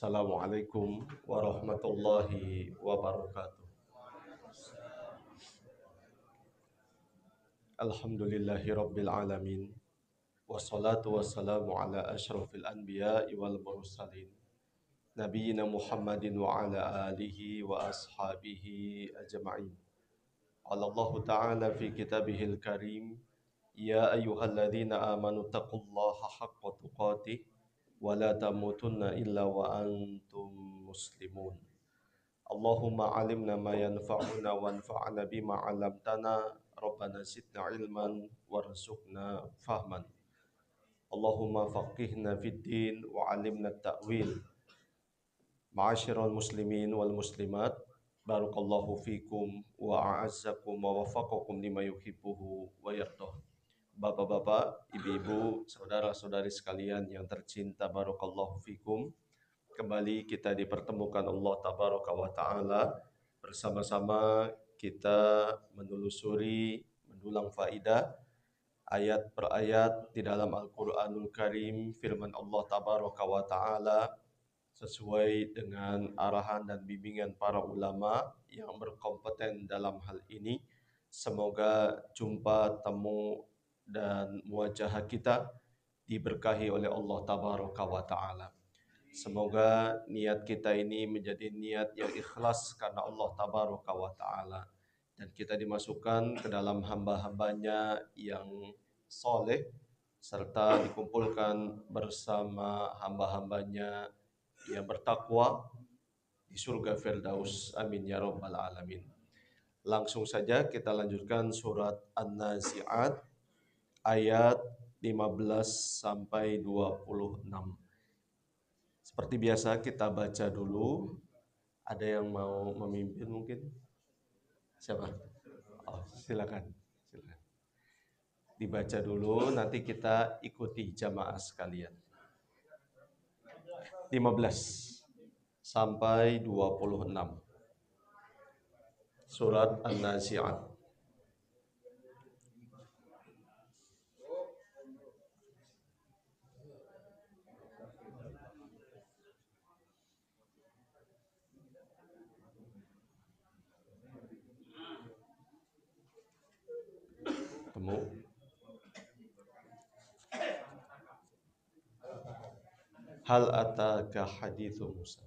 Assalamualaikum warahmatullahi wabarakatuh. Alhamdulillahi rabbil alamin. Wassalatu wassalamu ala ashrafil anbiya'i wal mursalin. Nabiyyina Muhammadin wa ala alihi wa ashabihi ajma'in. Qala Allah Ta'ala fi kitabihil karim, Ya ayyuhalladzina amanu taqullaha haqqa tuqatih wa la tamutunna illa wa antum muslimun. Allahumma alimna ma yanfa'una wanfa'na bima 'allamtana Rabbana zidna ilman warzuqna fahman. Allahumma faqihna fid din wa 'allimna at-ta'wil. Ma'asyiral muslimin wal muslimat, barakallahu fikum wa a'azzakum wa waffaqakum lima yuhibbuhu wa yardah. Bapak-bapak, ibu-ibu, saudara-saudari sekalian yang tercinta, barakallahu fikum. Kembali kita dipertemukan Allah tabaraka wa taala bersama-sama kita menelusuri, mendulang faidah ayat per ayat di dalam Al-Qur'anul Karim, firman Allah tabaraka wa taala sesuai dengan arahan dan bimbingan para ulama yang berkompeten dalam hal ini. Semoga jumpa, temu dan muwajahah kita diberkahi oleh Allah tabaraka wa taala. Semoga niat kita ini menjadi niat yang ikhlas karena Allah tabaraka wa ta'ala. Dan kita dimasukkan ke dalam hamba-hambanya yang soleh, serta dikumpulkan bersama hamba-hambanya yang bertakwa di surga Firdaus. Amin ya rabbal alamin. Langsung saja kita lanjutkan surat An-Nazi'at ayat 15 sampai 26. Seperti biasa kita baca dulu. Ada yang mau memimpin mungkin? Siapa? Oh, silakan. Dibaca dulu, nanti kita ikuti jamaah sekalian. 15 sampai 26. Surat An-Nazi'at. Temu. Hal ataka hadithu Musa.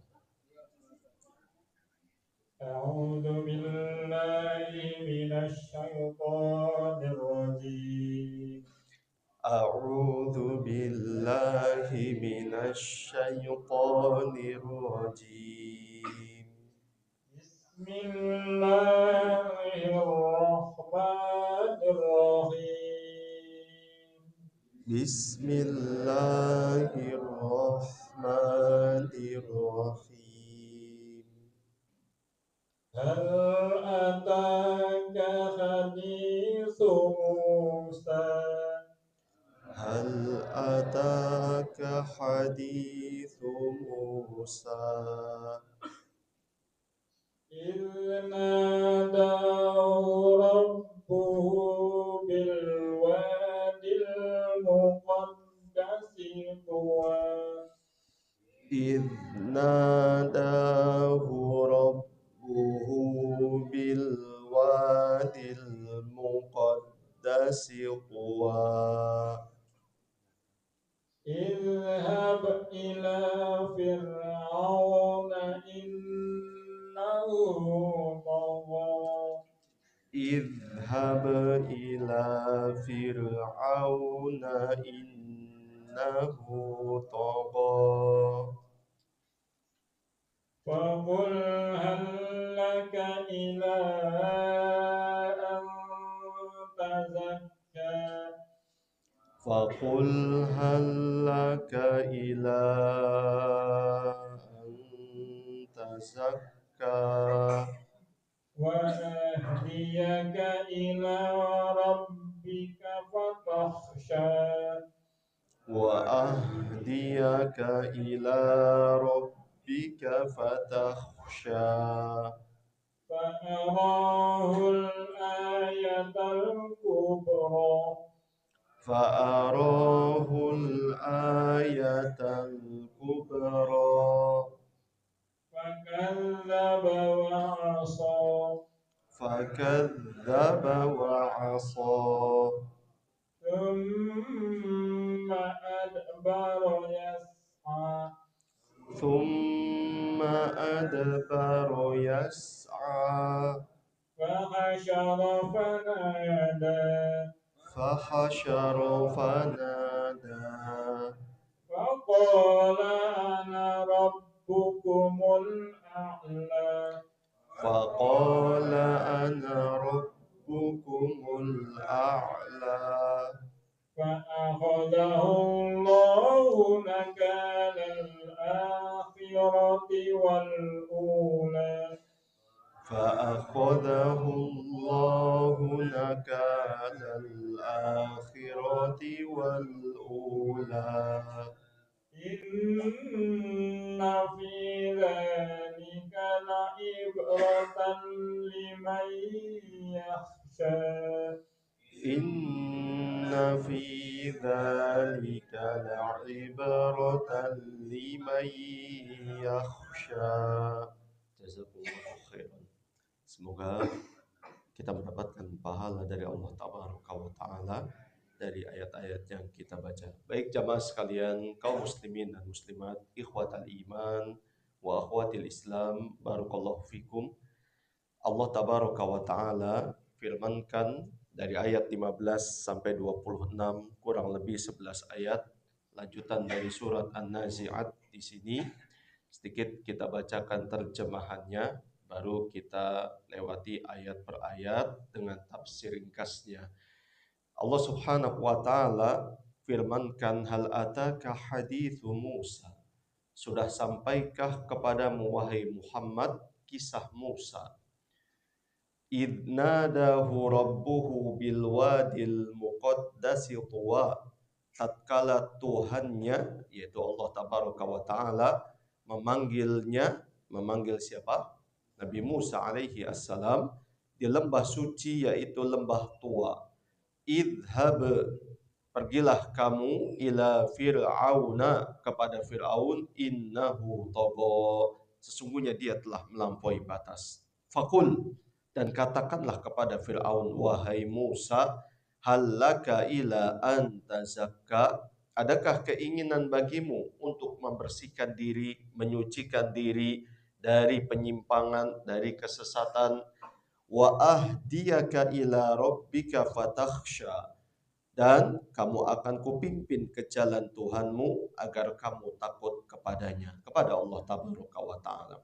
A'udzu billahi minasy syaithanir rajim. A'udzu billahi minasy syaithanir rajim. Bismillahirrahmanirrahim. Bismillahirrahmanirrahim. Hal ataka haditsu Musa. Hal ataka hadithu Musa. Nadahu rabbuhu bil wadil muqaddasi tuwa. Idh nadahu rabbuhu bil wadil muqaddasi tuwa. Idhhab ila fir'auna innahu tagha. Idhhab ila fir'auna innahu tagha. Faqul hal laka ila an tazakka. Faqul hal laka ila an tazakka. Wa ahdiyaka ila rabbika fatakhsha. Wa ahdiyaka ila rabbika fatakhsha. Fa'arahul ayatal kubra. Fa'arahul ayatal kubra. فكذب وعصى ثم أدبر يسعى ثم أدبر يسعى فحشر فنادى فحشر فنادى فقال أنا ربكم الأعلى فقال أنا ربكم الأعلى فأخذه الله نكال الآخرة والأولى فأخذه الله نكال الآخرة والأولى إن في ذلك لعبرة لمن يخشى إن في ذلك لعبرة لمن يخشى. Jazakumullahu khairan. Semoga kita mendapatkan pahala dari Allah Tabaraka wa Ta'ala dari ayat-ayat yang kita baca. Baik jamaah sekalian, kaum muslimin dan muslimat, ikhwatal iman wa akhwatil Islam, barakallahu fikum. Allah Tabaraka wa Ta'ala firmankan dari ayat 15 sampai 26, kurang lebih 11 ayat, lanjutan dari surat An-Nazi'at di sini. Sedikit kita bacakan terjemahannya, baru kita lewati ayat per ayat dengan tafsir ringkasnya. Allah Subhanahu wa Ta'ala firmankan, hal ataka hadithu Musa, sudah sampaikah kepadamu wahai Muhammad kisah Musa, idh nadahu rabbuhu bil wadil muqaddasi tuwa, tatkala Tuhannya yaitu Allah Tabaraka wa Ta'ala memanggil siapa? Nabi Musa alaihi assalam di lembah suci yaitu lembah Tua. Idhab, pergilah kamu, ila fir'auna, kepada Fir'aun, innahu tagha, sesungguhnya dia telah melampaui batas. Fakul, dan katakanlah kepada Fir'aun, wahai Musa, hallaka ila an tazakka, adakah keinginan bagimu untuk membersihkan diri, menyucikan diri dari penyimpangan, dari kesesatan, wa ahdiyaka ila rabbika fatakhsha, dan kamu akan kupimpin ke jalan Tuhanmu agar kamu takut kepadanya, kepada Allah Tabaraka wa Ta'ala.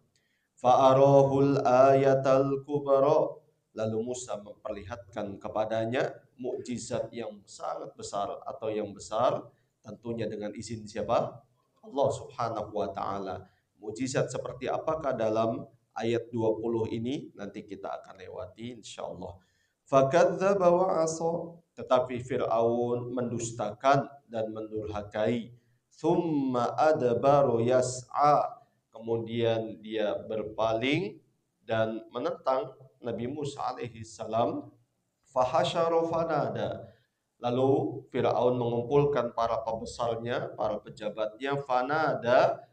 Fa'arahul ayatal kubra, lalu Musa memperlihatkan kepadanya mukjizat yang sangat besar atau yang besar, tentunya dengan izin siapa? Allah Subhanahu wa Ta'ala. Mukjizat seperti apakah dalam ayat 20 ini nanti kita akan lewati insyaallah. Fakadzdzaba wa asa, tetapi Fir'aun mendustakan dan mendurhakai. Tsumma adbaru yas'a, kemudian dia berpaling dan menentang Nabi Musa alaihi salam. Fahasyara fanada, lalu Fir'aun mengumpulkan para pembesarnya, para pejabatnya. Fanada,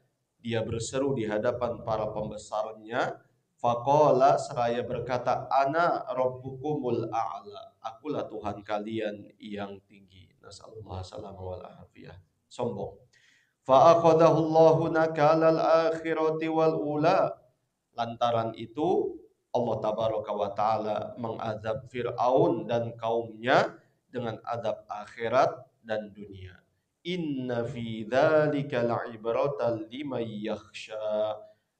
dia berseru di hadapan para pembesarnya. Faqala, seraya berkata, ana rabbukumul a'la, akulah Tuhan kalian yang tinggi. Nasallallahu salama wal afiyah. Sombong. Fa'akhadahullahu nakalal akhirati wal ula, lantaran itu Allah Tabaraka wa Ta'ala mengazab Fir'aun dan kaumnya dengan azab akhirat dan dunia. Inna fi dzalika la'ibratan liman yakhsha,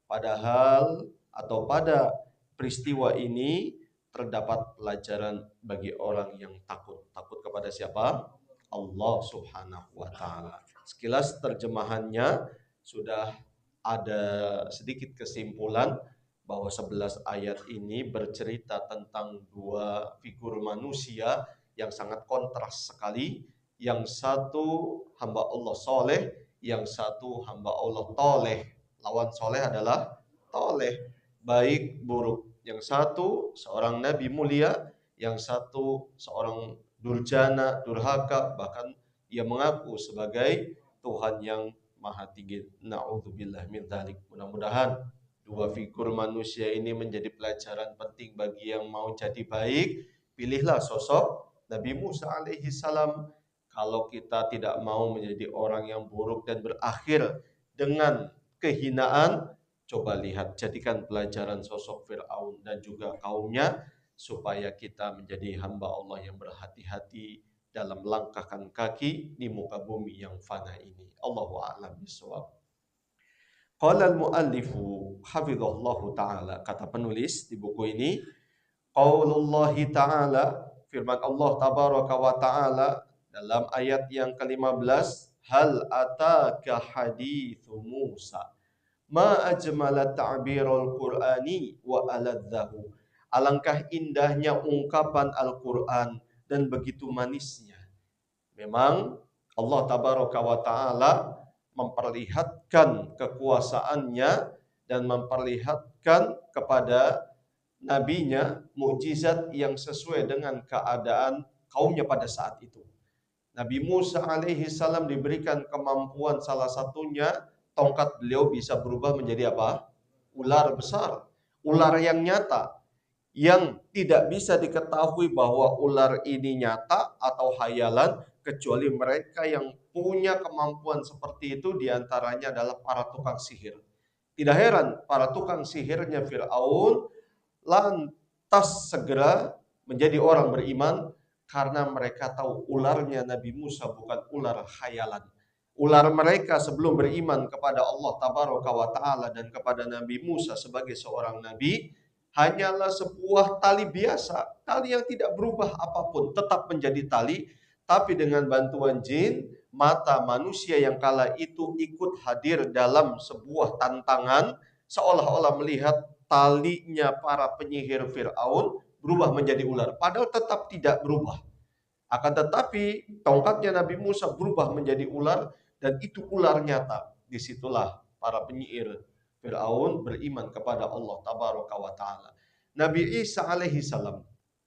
padahal atau pada peristiwa ini terdapat pelajaran bagi orang yang takut. Takut kepada siapa? Allah Subhanahu wa Ta'ala. Sekilas terjemahannya sudah ada sedikit kesimpulan bahwa 11 ayat ini bercerita tentang dua figur manusia yang sangat kontras sekali. Yang satu hamba Allah soleh, yang satu hamba Allah toleh. Lawan soleh adalah toleh, baik buruk. Yang satu seorang nabi mulia, yang satu seorang durjana, durhaka, bahkan ia mengaku sebagai Tuhan yang maha tinggi. Na'udzubillah min dzalik. Mudah-mudahan Dua figur manusia ini menjadi pelajaran penting bagi yang mau jadi baik. Pilihlah sosok Nabi Musa alaihi salam. Kalau kita tidak mau menjadi orang yang buruk dan berakhir dengan kehinaan, coba lihat, jadikan pelajaran sosok Fir'aun dan juga kaumnya, supaya kita menjadi hamba Allah yang berhati-hati dalam melangkahkan kaki di muka bumi yang fana ini. Allahu a'lam bishawab. Qala al-muallifu hafizallahu ta'ala, kata penulis di buku ini, qaulullahi ta'ala, firman Allah tabaraka wa ta'ala dalam ayat yang ke-15, hal ataka hadithu Musa ma ajmala ta'birul qur'ani wa aladzahu. Alangkah indahnya ungkapan Al-Qur'an dan begitu manisnya. Memang Allah tabaraka wa ta'ala memperlihatkan kekuasaannya dan memperlihatkan kepada nabinya mukjizat yang sesuai dengan keadaan kaumnya pada saat itu. Nabi Musa alaihi salam diberikan kemampuan, salah satunya tongkat beliau bisa berubah menjadi apa? Ular besar. Ular yang nyata, yang tidak bisa diketahui bahwa ular ini nyata atau hayalan kecuali mereka yang punya kemampuan seperti itu, diantaranya adalah para tukang sihir. Tidak heran para tukang sihirnya Fir'aun lantas segera menjadi orang beriman karena mereka tahu ularnya Nabi Musa bukan ular khayalan. Ular mereka sebelum beriman kepada Allah tabaraka wa ta'ala dan kepada Nabi Musa sebagai seorang nabi hanyalah sebuah tali biasa, tali yang tidak berubah apapun, tetap menjadi tali, tapi dengan bantuan jin, mata manusia yang kala itu ikut hadir dalam sebuah tantangan, seolah-olah melihat talinya para penyihir Fir'aun berubah menjadi ular, padahal tetap tidak berubah. Akan tetapi tongkatnya Nabi Musa berubah menjadi ular, dan itu ular nyata. Disitulah para penyihir Fir'aun beriman kepada Allah tabaraka wa ta'ala. Nabi Isa alaihi salam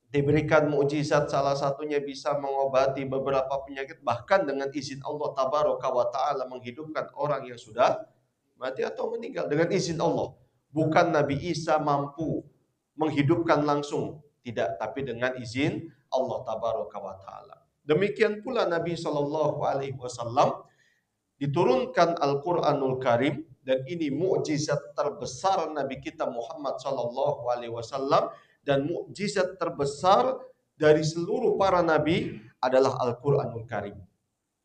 diberikan mukjizat, salah satunya bisa mengobati beberapa penyakit, bahkan dengan izin Allah tabaraka wa ta'ala menghidupkan orang yang sudah mati atau meninggal dengan izin Allah. Bukan Nabi Isa mampu menghidupkan langsung, tidak, tapi dengan izin Allah tabaraka wa ta'ala. Demikian pula Nabi Shallallahu alaihi wasallam diturunkan Al-Quranul Karim, dan ini mukjizat terbesar Nabi kita Muhammad Shallallahu alaihi wasallam, dan mukjizat terbesar dari seluruh para nabi adalah Al-Quranul Karim.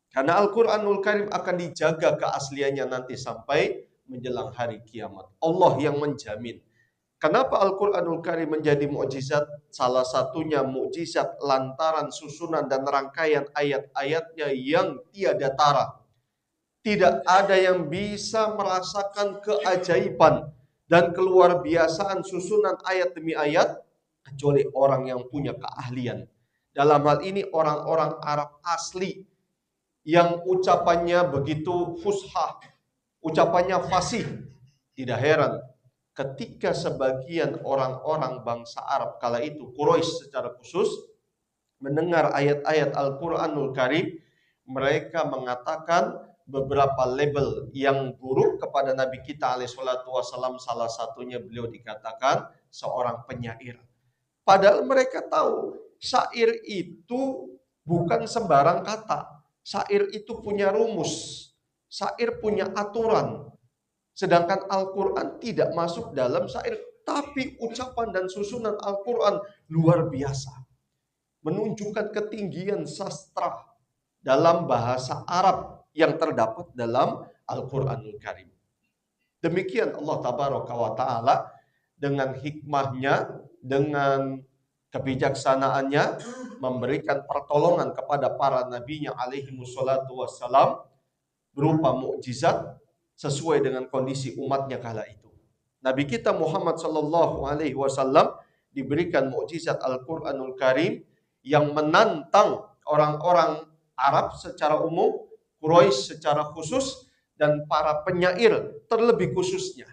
Karena Al-Quranul Karim akan dijaga keasliannya nanti sampai menjelang hari kiamat. Allah yang menjamin. Kenapa Al-Quranul Karim menjadi mukjizat? Salah satunya mukjizat lantaran susunan dan rangkaian ayat-ayatnya yang tiada tara. Tidak ada yang bisa merasakan keajaiban dan keluar biasaan susunan ayat demi ayat kecuali orang yang punya keahlian. Dalam hal ini orang-orang Arab asli yang ucapannya begitu fushah, ucapannya fasih. Tidak heran ketika sebagian orang-orang bangsa Arab kala itu, Quraisy secara khusus, mendengar ayat-ayat Al-Quranul Karim, mereka mengatakan beberapa label yang buruk kepada Nabi kita alaihissalatu wassalam. Salah satunya beliau dikatakan seorang penyair. Padahal mereka tahu syair itu bukan sembarang kata. Syair itu punya rumus. Syair punya aturan. Sedangkan Al-Quran tidak masuk dalam syair. Tapi ucapan dan susunan Al-Quran luar biasa. Menunjukkan ketinggian sastra dalam bahasa Arab yang terdapat dalam Al-Quranul Karim. Demikian Allah tabaraka wa ta'ala dengan hikmahnya, dengan kebijaksanaannya memberikan pertolongan kepada para nabinya alaihi wassalatu wassalam berupa mukjizat sesuai dengan kondisi umatnya kala itu. Nabi kita Muhammad sallallahu alaihi wasallam diberikan mukjizat Al-Quranul Karim yang menantang orang-orang Arab secara umum, Quraisy secara khusus, dan para penyair terlebih khususnya.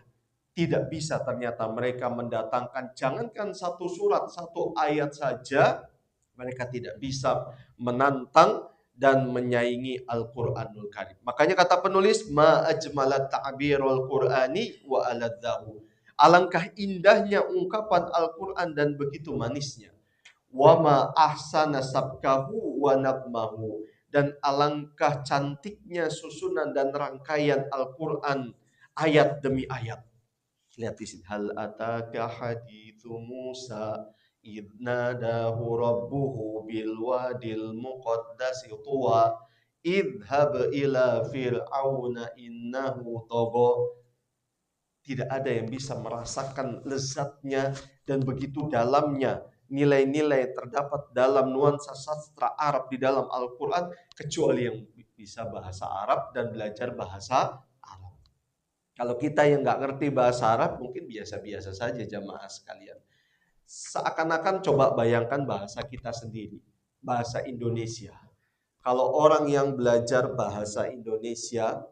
Tidak bisa ternyata mereka mendatangkan, jangankan satu surat, satu ayat saja, mereka tidak bisa menantang dan menyaingi Al-Quranul Karim. Makanya kata penulis, ma ajmalat ta'birul Qur'ani wa aladzahu. Alangkah indahnya ungkapan Al-Quran dan begitu manisnya. Wama ahsana sabkahu wa nabmahu. Dan alangkah cantiknya susunan dan rangkaian Al-Quran ayat demi ayat. Lihat di sini. Hal ataka hadithu Musa idh nadahu rabbuhu bil wadil muqaddasi tuwa idhab ila fir'auna innahu tagha. Tidak ada yang bisa merasakan lezatnya dan begitu dalamnya nilai-nilai terdapat dalam nuansa sastra Arab di dalam Al-Quran kecuali yang bisa bahasa Arab dan belajar bahasa Arab. Kalau kita yang nggak ngerti bahasa Arab mungkin biasa-biasa saja jamaah sekalian. Seakan-akan coba bayangkan bahasa kita sendiri, bahasa Indonesia. Kalau orang yang belajar bahasa Indonesia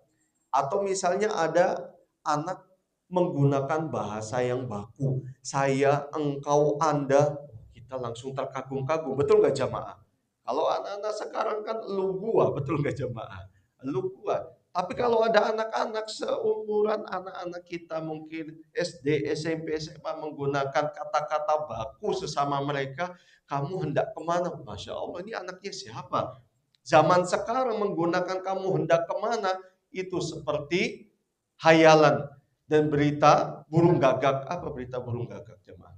atau misalnya ada anak menggunakan bahasa yang baku, saya, engkau, anda, kita langsung terkagum-kagum, betul nggak jamaah? Kalau anak-anak sekarang kan lu gua, betul nggak jamaah? Lu gua. Tapi kalau ada anak-anak seumuran anak-anak kita mungkin SD, SMP, SMA menggunakan kata-kata baku sesama mereka, kamu hendak kemana? Masya Allah, ini anaknya siapa? Zaman sekarang menggunakan kamu hendak kemana, itu seperti hayalan dan berita burung gagak. Apa berita burung gagak jemaah?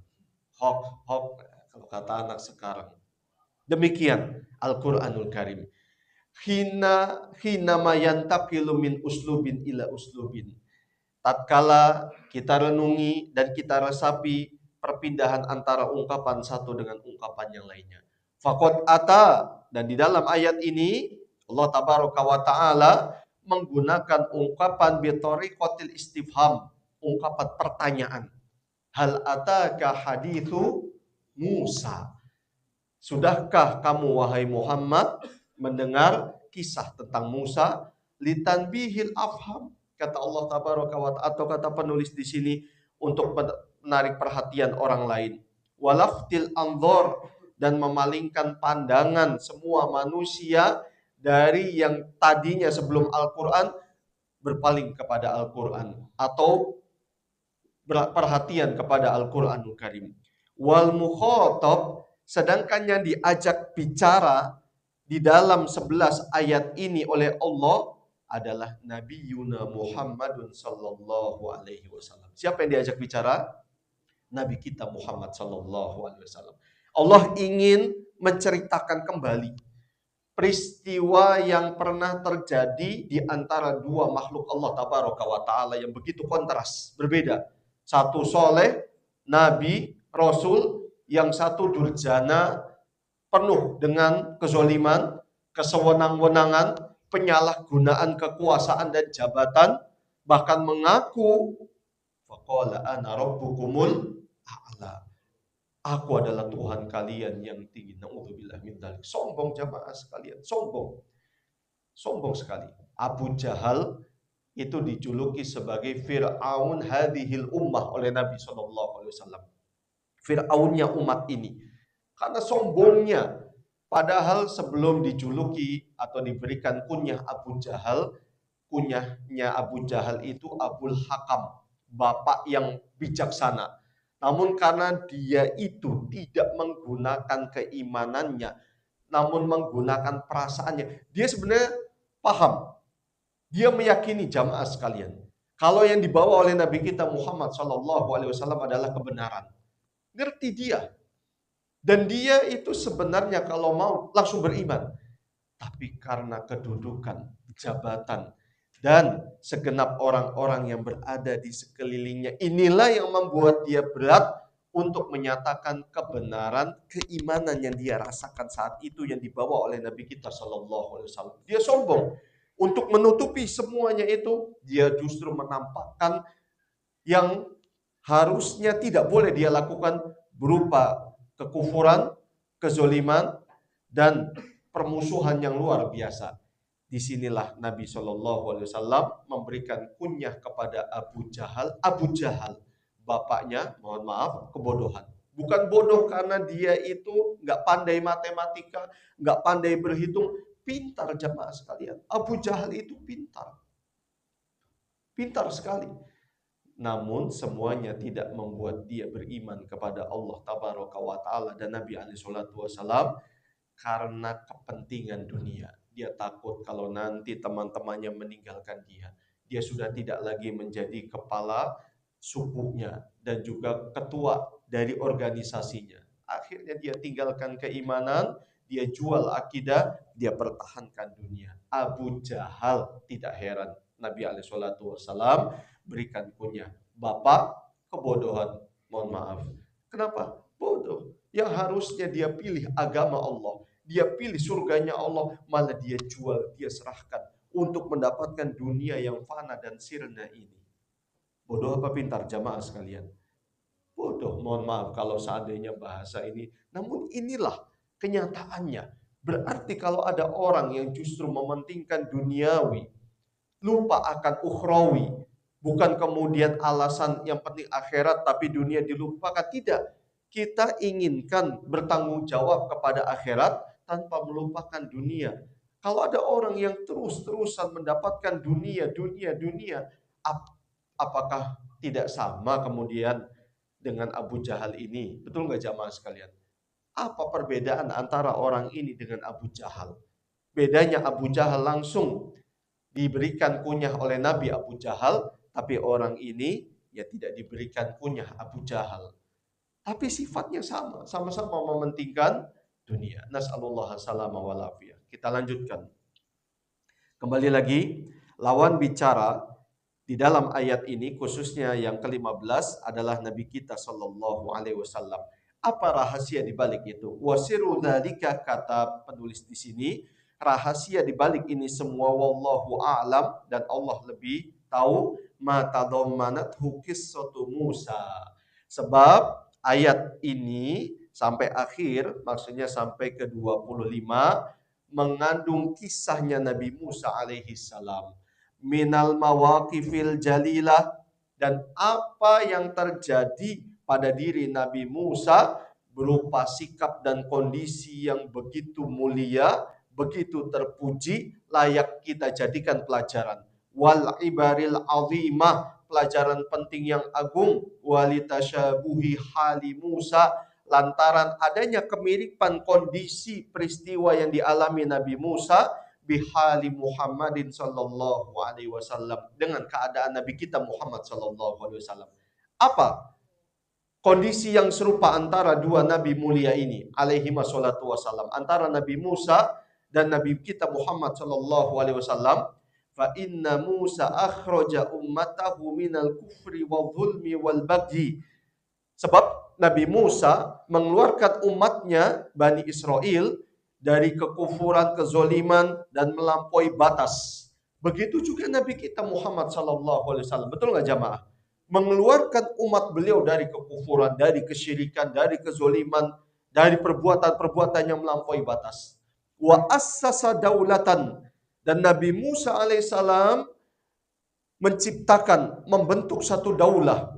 Hoax kalau kata anak sekarang. Demikian Al-Quranul Karim. Hina mayantaqilu min uslubin ila uslubin. Tatkala kita renungi dan kita resapi perpindahan antara ungkapan satu dengan ungkapan yang lainnya. Faqad ata, dan di dalam ayat ini Allah tabaraka wa taala menggunakan ungkapan bitoriqatil istifham, ungkapan pertanyaan. Hal ataka hadithu Musa. Sudahkah kamu wahai Muhammad mendengar kisah tentang Musa? Litanbihil afham, kata Allah tabaraka wa ta'ala, atau kata penulis di sini untuk menarik perhatian orang lain. Walaftil anzor, dan memalingkan pandangan semua manusia dari yang tadinya sebelum Al-Quran berpaling kepada Al-Quran atau perhatian kepada Al-Quranul Karim. Wal mukhatab, sedangkan yang diajak bicara di dalam 11 ayat ini oleh Allah adalah Nabi Yuna Muhammadun sallallahu alaihi wasallam. Siapa yang diajak bicara? Nabi kita Muhammad sallallahu alaihi wasallam. Allah ingin menceritakan kembali peristiwa yang pernah terjadi di antara dua makhluk Allah tabaraka wa taala yang begitu kontras, berbeda. Satu soleh, nabi, rasul, yang satu durjana, penuh dengan kezoliman, kesewenang-wenangan, penyalahgunaan kekuasaan dan jabatan, bahkan mengaku faqala ana rabbukumul a'la. Aku adalah Tuhan kalian yang tinggi. Na'udzubillah min dzalik. Sombong jamaah sekalian, sombong. Sombong sekali. Abu Jahal itu dijuluki sebagai Fir'aun hadhil ummah oleh Nabi SAW. Fir'aunnya umat ini. Karena sombongnya. Padahal sebelum dijuluki atau diberikan kunyah Abu Jahal, kunyahnya Abu Jahal itu Abul Hakam, bapak yang bijaksana. Namun karena dia itu tidak menggunakan keimanannya, namun menggunakan perasaannya, dia sebenarnya paham. Dia meyakini jamaah sekalian, kalau yang dibawa oleh Nabi kita Muhammad SAW adalah kebenaran. Ngerti dia. Dan dia itu sebenarnya kalau mau langsung beriman. Tapi karena kedudukan, jabatan, dan segenap orang-orang yang berada di sekelilingnya, inilah yang membuat dia berat untuk menyatakan kebenaran keimanan yang dia rasakan saat itu yang dibawa oleh Nabi kita Shallallahu Alaihi Wasallam. Dia sombong. Untuk menutupi semuanya itu, dia justru menampakkan yang harusnya tidak boleh dia lakukan berupa kekufuran, kezoliman, dan permusuhan yang luar biasa. Disinilah Nabi SAW memberikan kunyah kepada Abu Jahal. Abu Jahal, bapaknya, mohon maaf, kebodohan. Bukan bodoh karena dia itu nggak pandai matematika, nggak pandai berhitung. Pintar jamaah sekalian. Abu Jahal itu pintar. Pintar sekali. Namun semuanya tidak membuat dia beriman kepada Allah Tabaraka wa Ta'ala dan Nabi alaihi salatu wasalam karena kepentingan dunia. Dia takut kalau nanti teman-temannya meninggalkan dia. Dia sudah tidak lagi menjadi kepala sukunya dan juga ketua dari organisasinya. Akhirnya dia tinggalkan keimanan, dia jual akidah, dia pertahankan dunia. Abu Jahal tidak heran. Nabi alaihi salatu wasalam berikan kunyah, bapak kebodohan. Mohon maaf. Kenapa? Bodoh. Yang harusnya dia pilih agama Allah, dia pilih surganya Allah, malah dia jual, dia serahkan untuk mendapatkan dunia yang fana dan sirna ini. Bodoh apa pintar jamaah sekalian? Bodoh, mohon maaf kalau seandainya bahasa ini. Namun inilah kenyataannya. Berarti kalau ada orang yang justru mementingkan duniawi, lupa akan ukhrawi, bukan kemudian alasan yang penting akhirat tapi dunia dilupakan, tidak. Kita inginkan bertanggung jawab kepada akhirat tanpa melupakan dunia. Kalau ada orang yang terus-terusan mendapatkan dunia, apakah tidak sama kemudian dengan Abu Jahal ini? Betul nggak jamaah sekalian? Apa perbedaan antara orang ini dengan Abu Jahal? Bedanya Abu Jahal langsung diberikan kunyah oleh Nabi Abu Jahal, tapi orang ini ya tidak diberikan kunyah Abu Jahal. Tapi sifatnya sama, sama-sama mementingkan dunia. Nas'alullah salama wal afiyah. Kita lanjutkan. Kembali lagi, lawan bicara di dalam ayat ini khususnya yang ke-15 adalah Nabi kita sallallahu alaihi wasallam. Apa rahasia di balik itu? Wasiru dzalika, kata penulis di sini, rahasia di balik ini semua wallahu a'lam, dan Allah lebih tahu, ma tadammanathu qissatu Musa. Sebab ayat ini sampai akhir, maksudnya sampai ke 25, mengandung kisahnya Nabi Musa alaihi salam. Minal mawaqifil jalilah, dan apa yang terjadi pada diri Nabi Musa berupa sikap dan kondisi yang begitu mulia, begitu terpuji, layak kita jadikan pelajaran. Wal ibaril azimah, pelajaran penting yang agung. Walitasyabuhi hali Musa, lantaran adanya kemiripan kondisi peristiwa yang dialami Nabi Musa bihali Muhammadin sallallahu alaihi wasallam, dengan keadaan Nabi kita Muhammad sallallahu alaihi wasallam. Apa kondisi yang serupa antara dua nabi mulia ini alaihi wassalatu wasallam, antara Nabi Musa dan Nabi kita Muhammad sallallahu alaihi wasallam? Fa inna Musa akhraja ummatahu minal kufri wal zulmi wal baghi. Sebab Nabi Musa mengeluarkan umatnya Bani Israel dari kekufuran, kezoliman, dan melampaui batas. Begitu juga Nabi kita Muhammad sallallahu alaihi wasallam. Betul nggak jamaah? Mengeluarkan umat beliau dari kekufuran, dari kesyirikan, dari kezoliman, dari perbuatan-perbuatan yang melampaui batas. Wa assasa daulatan, dan Nabi Musa alaihissalam menciptakan, membentuk satu daulah.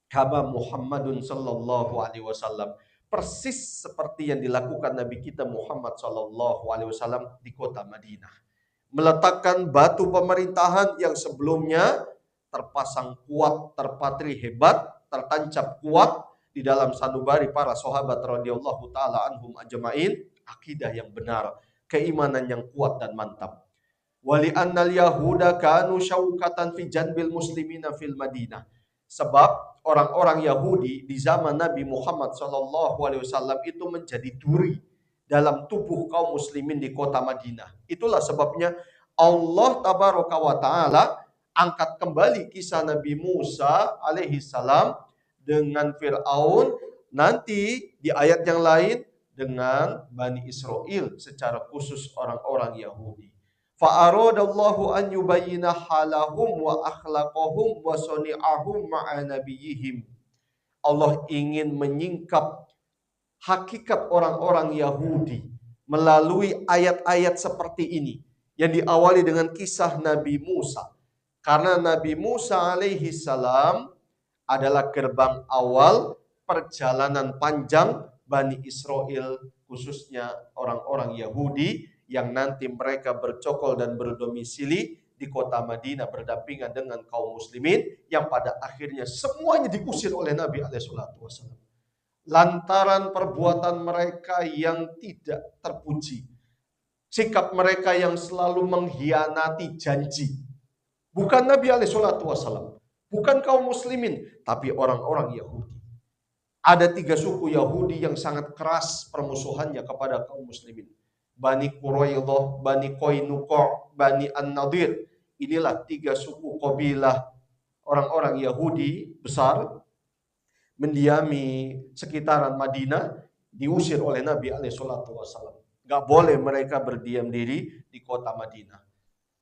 Kama Muhammadun sallallahu alaihi wasallam, persis seperti yang dilakukan Nabi kita Muhammad sallallahu alaihi wasallam di kota Madinah. Meletakkan batu pemerintahan yang sebelumnya terpasang kuat, terpatri hebat, tertancap kuat di dalam sanubari para sahabat radhiyallahu taala anhum ajmain, akidah yang benar, keimanan yang kuat dan mantap. Wali annal yahuda kanu syaukatan fi janbil muslimina fil Madinah. Sebab orang-orang Yahudi di zaman Nabi Muhammad SAW itu menjadi duri dalam tubuh kaum muslimin di kota Madinah. Itulah sebabnya Allah tabaraka wa ta'ala angkat kembali kisah Nabi Musa alaihi salam dengan Fir'aun, nanti di ayat yang lain dengan Bani Israel, secara khusus orang-orang Yahudi. Fa'aradallahu an yubayyina halahum wa akhlaqahum wa sani'ahum ma'a nabiyihim. Allah ingin menyingkap hakikat orang-orang Yahudi melalui ayat-ayat seperti ini yang diawali dengan kisah Nabi Musa. Karena Nabi Musa alaihi salam adalah gerbang awal perjalanan panjang Bani Israel, khususnya orang-orang Yahudi yang nanti mereka bercokol dan berdomisili di kota Madinah berdampingan dengan kaum muslimin yang pada akhirnya semuanya diusir oleh Nabi SAW. Lantaran perbuatan mereka yang tidak terpuji, sikap mereka yang selalu mengkhianati janji. Bukan Nabi SAW, bukan kaum muslimin, tapi orang-orang Yahudi. Ada 3 suku Yahudi yang sangat keras permusuhannya kepada kaum muslimin. Bani Quraidah, Bani Qainuqa', Bani An-Nadir. Inilah 3 suku kabilah orang-orang Yahudi besar mendiami sekitaran Madinah, diusir oleh Nabi SAW. Gak boleh mereka berdiam diri di kota Madinah.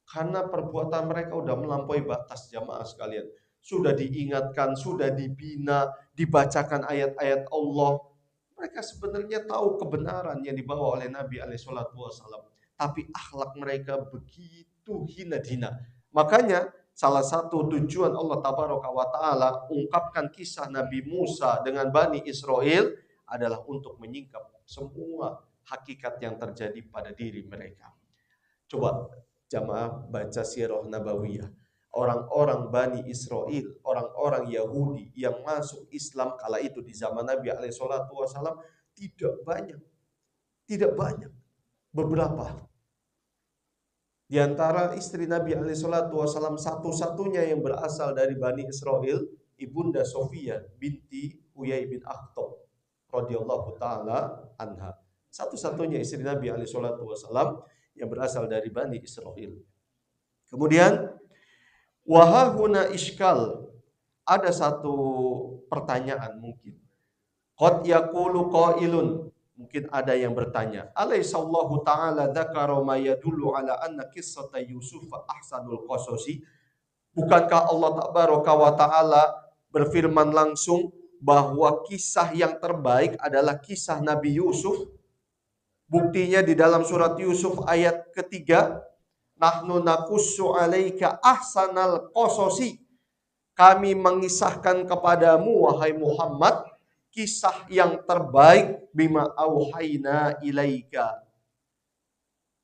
Karena perbuatan mereka udah melampaui batas, jamaah sekalian. Sudah diingatkan, sudah dibina, dibacakan ayat-ayat Allah. Mereka sebenarnya tahu kebenaran yang dibawa oleh Nabi SAW. Tapi akhlak mereka begitu hina-hina. Makanya salah satu tujuan Allah Tabaraka wa Ta'ala ungkapkan kisah Nabi Musa dengan Bani Israel adalah untuk menyingkap semua hakikat yang terjadi pada diri mereka. Coba jamaah baca sirah nabawiyah. Orang-orang Bani Israel, orang-orang Yahudi yang masuk Islam kala itu di zaman Nabi SAW tidak banyak. Tidak banyak. Beberapa. Di antara istri Nabi SAW satu-satunya yang berasal dari Bani Israel, Ibunda Sofia binti Huyai bin Akhtab radhiyallahu taala anha. Satu-satunya istri Nabi SAW yang berasal dari Bani Israel. Kemudian wahahuna iskal, ada satu pertanyaan mungkin. Qad yaqulu qailun, mungkin ada yang bertanya, alaisallahu ta'ala dzakara ma yadullu ala anna qissata Yusuf ahsanul qasasi? Bukankah Allah tabaraka wa ta'ala berfirman langsung bahwa kisah yang terbaik adalah kisah Nabi Yusuf? Buktinya di dalam surat Yusuf ayat ketiga, nahnu naqussu 'alaika ahsanal qasasi. Kami mengisahkan kepadamu wahai Muhammad kisah yang terbaik bima auhayna ilaika.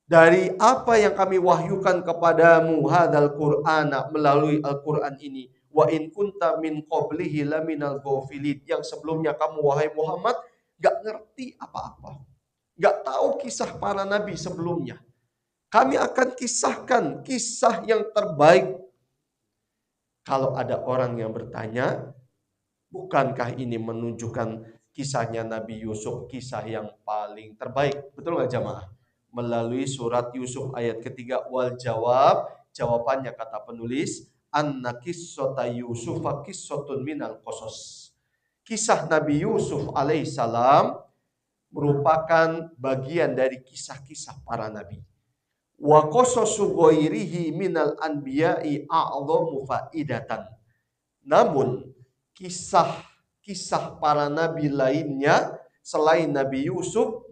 Dari apa yang kami wahyukan kepadamu hadzal Qur'ana, melalui Al-Qur'an ini. Wa in kunta min qablihi laminal ghafilin, yang sebelumnya kamu wahai Muhammad gak ngerti apa-apa. Gak tahu kisah para nabi sebelumnya. Kami akan kisahkan kisah yang terbaik. Kalau ada orang yang bertanya, bukankah ini menunjukkan kisahnya Nabi Yusuf kisah yang paling terbaik? Betul nggak jamaah? Melalui surat Yusuf ayat ketiga, wal jawab, jawabannya kata penulis, anna qissata Yusuf qissatun minal qasas. Kisah Nabi Yusuf alaihissalam merupakan bagian dari kisah-kisah para nabi. Wa qasasu ghairihi minal anbiya'i a'dhamu faidatan. Namun kisah-kisah para nabi lainnya selain Nabi Yusuf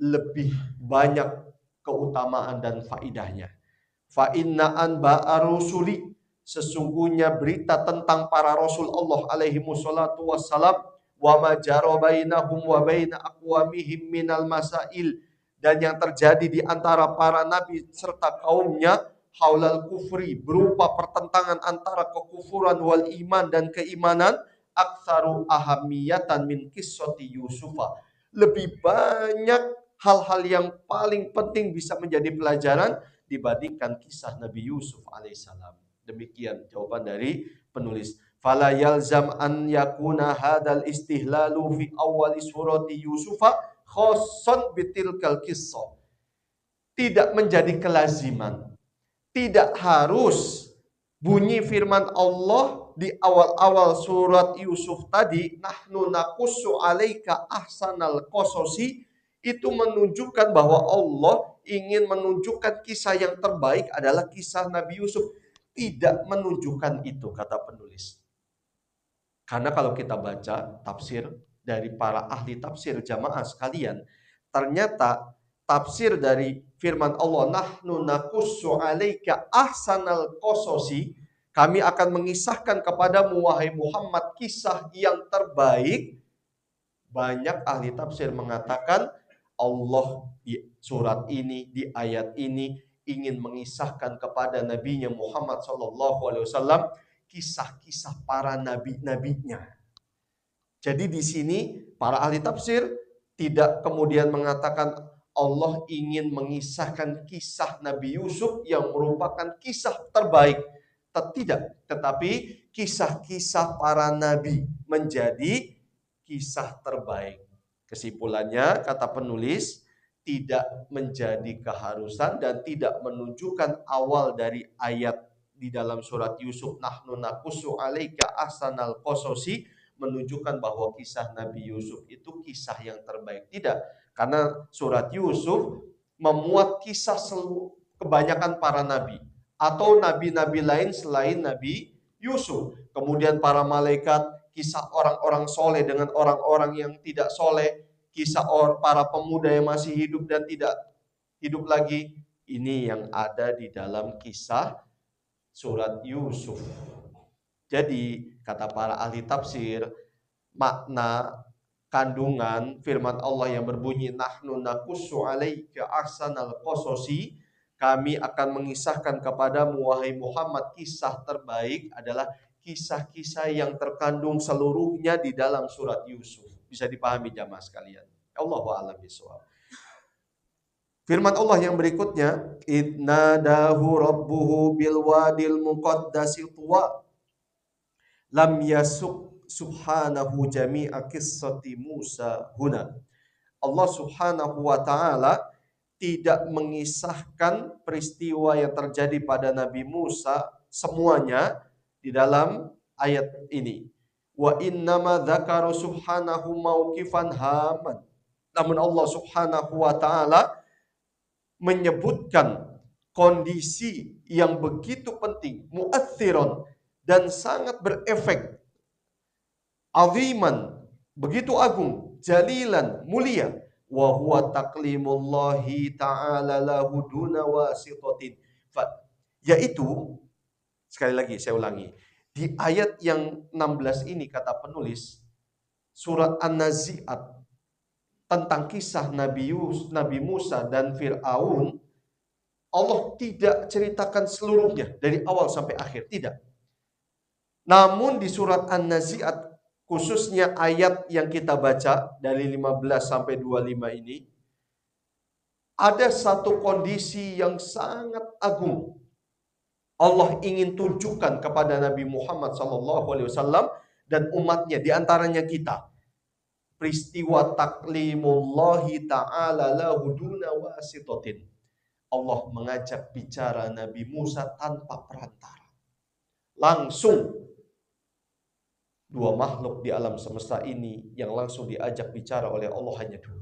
lebih banyak keutamaan dan faidahnya. Fa inna anba'a rusuli, sesungguhnya berita tentang para rasul Allah alaihi wassalatu wassalam, wa ma jara bainahum wa baina aqwamihim minal masail, dan yang terjadi di antara para nabi serta kaumnya haulal kufri, berupa pertentangan antara kekufuran wal iman dan keimanan, aktsaru ahamiyatan min qissati Yusufa, lebih banyak hal-hal yang paling penting bisa menjadi pelajaran dibandingkan kisah Nabi Yusuf alaihissalam. Demikian jawaban dari penulis. Fala yalzam an yakuna hadal istihlalu fi awwali surati Yusufa khassan bitilkal qissah. Tidak menjadi kelaziman, tidak harus bunyi firman Allah di awal-awal surat Yusuf tadi, nahnu naqussu 'alaika ahsanal qasasi, itu menunjukkan bahwa Allah ingin menunjukkan kisah yang terbaik adalah kisah Nabi Yusuf. Tidak menunjukkan itu, kata penulis. Karena kalau kita baca tafsir dari para ahli tafsir jamaah sekalian, ternyata tafsir dari firman Allah, nahnu naqussu 'alaika ahsanal qasasi, kami akan mengisahkan kepadamu wahai Muhammad kisah yang terbaik. Banyak ahli tafsir mengatakan Allah di surat ini, di ayat ini ingin mengisahkan kepada nabinya Muhammad SAW kisah-kisah para nabi-nabinya. Jadi di sini para ahli tafsir tidak kemudian mengatakan Allah ingin mengisahkan kisah Nabi Yusuf yang merupakan kisah terbaik. Tidak, tetapi kisah-kisah para nabi menjadi kisah terbaik. Kesimpulannya, kata penulis, tidak menjadi keharusan dan tidak menunjukkan awal dari ayat di dalam surat Yusuf, nahnu naqussu 'alaika ahsanal qasasi, menunjukkan bahwa kisah Nabi Yusuf itu kisah yang terbaik. Tidak, karena surat Yusuf memuat kisah kebanyakan para nabi atau nabi-nabi lain selain Nabi Yusuf. Kemudian para malaikat, kisah orang-orang soleh dengan orang-orang yang tidak soleh, kisah para pemuda yang masih hidup dan tidak hidup lagi. Ini yang ada di dalam kisah surat Yusuf. Jadi kata para ahli tafsir, makna kandungan firman Allah yang berbunyi nahnu naqussu 'alaika ahsanal qasasi, kami akan mengisahkan kepadamu wahai Muhammad kisah terbaik, adalah kisah-kisah yang terkandung seluruhnya di dalam surat Yusuf. Bisa dipahami jamaah sekalian. Allahu a'lam bishawab. Firman Allah yang berikutnya, idnadahu rabbuhu bil wadil muqaddasi tuwa lam yasuk subhanahu jami'a qissati Musa huna. Allah subhanahu wa ta'ala tidak mengisahkan peristiwa yang terjadi pada Nabi Musa semuanya di dalam ayat ini. Wa innama dzakara subhanahu mauqifan haman. Namun Allah subhanahu wa ta'ala menyebutkan kondisi yang begitu penting, mu'athiron, dan sangat berefek, aziman, begitu agung, jalilan, mulia, wa huwa taklimullahi ta'ala lahu duna wasitatin. Yaitu, sekali lagi saya ulangi, di ayat yang 16 ini kata penulis surat An-Nazi'at tentang kisah Nabi Musa dan Fir'aun, Allah tidak ceritakan seluruhnya dari awal sampai akhir, tidak. Namun di surat An-Nazi'at, khususnya ayat yang kita baca dari 15 sampai 25 ini, ada satu kondisi yang sangat agung. Allah ingin tunjukkan kepada Nabi Muhammad SAW dan umatnya, diantaranya kita. Peristiwa taklimullahi ta'ala lahu duna wasitatin. Allah mengajak bicara Nabi Musa tanpa perantara. Langsung. Dua makhluk di alam semesta ini yang langsung diajak bicara oleh Allah hanya dua.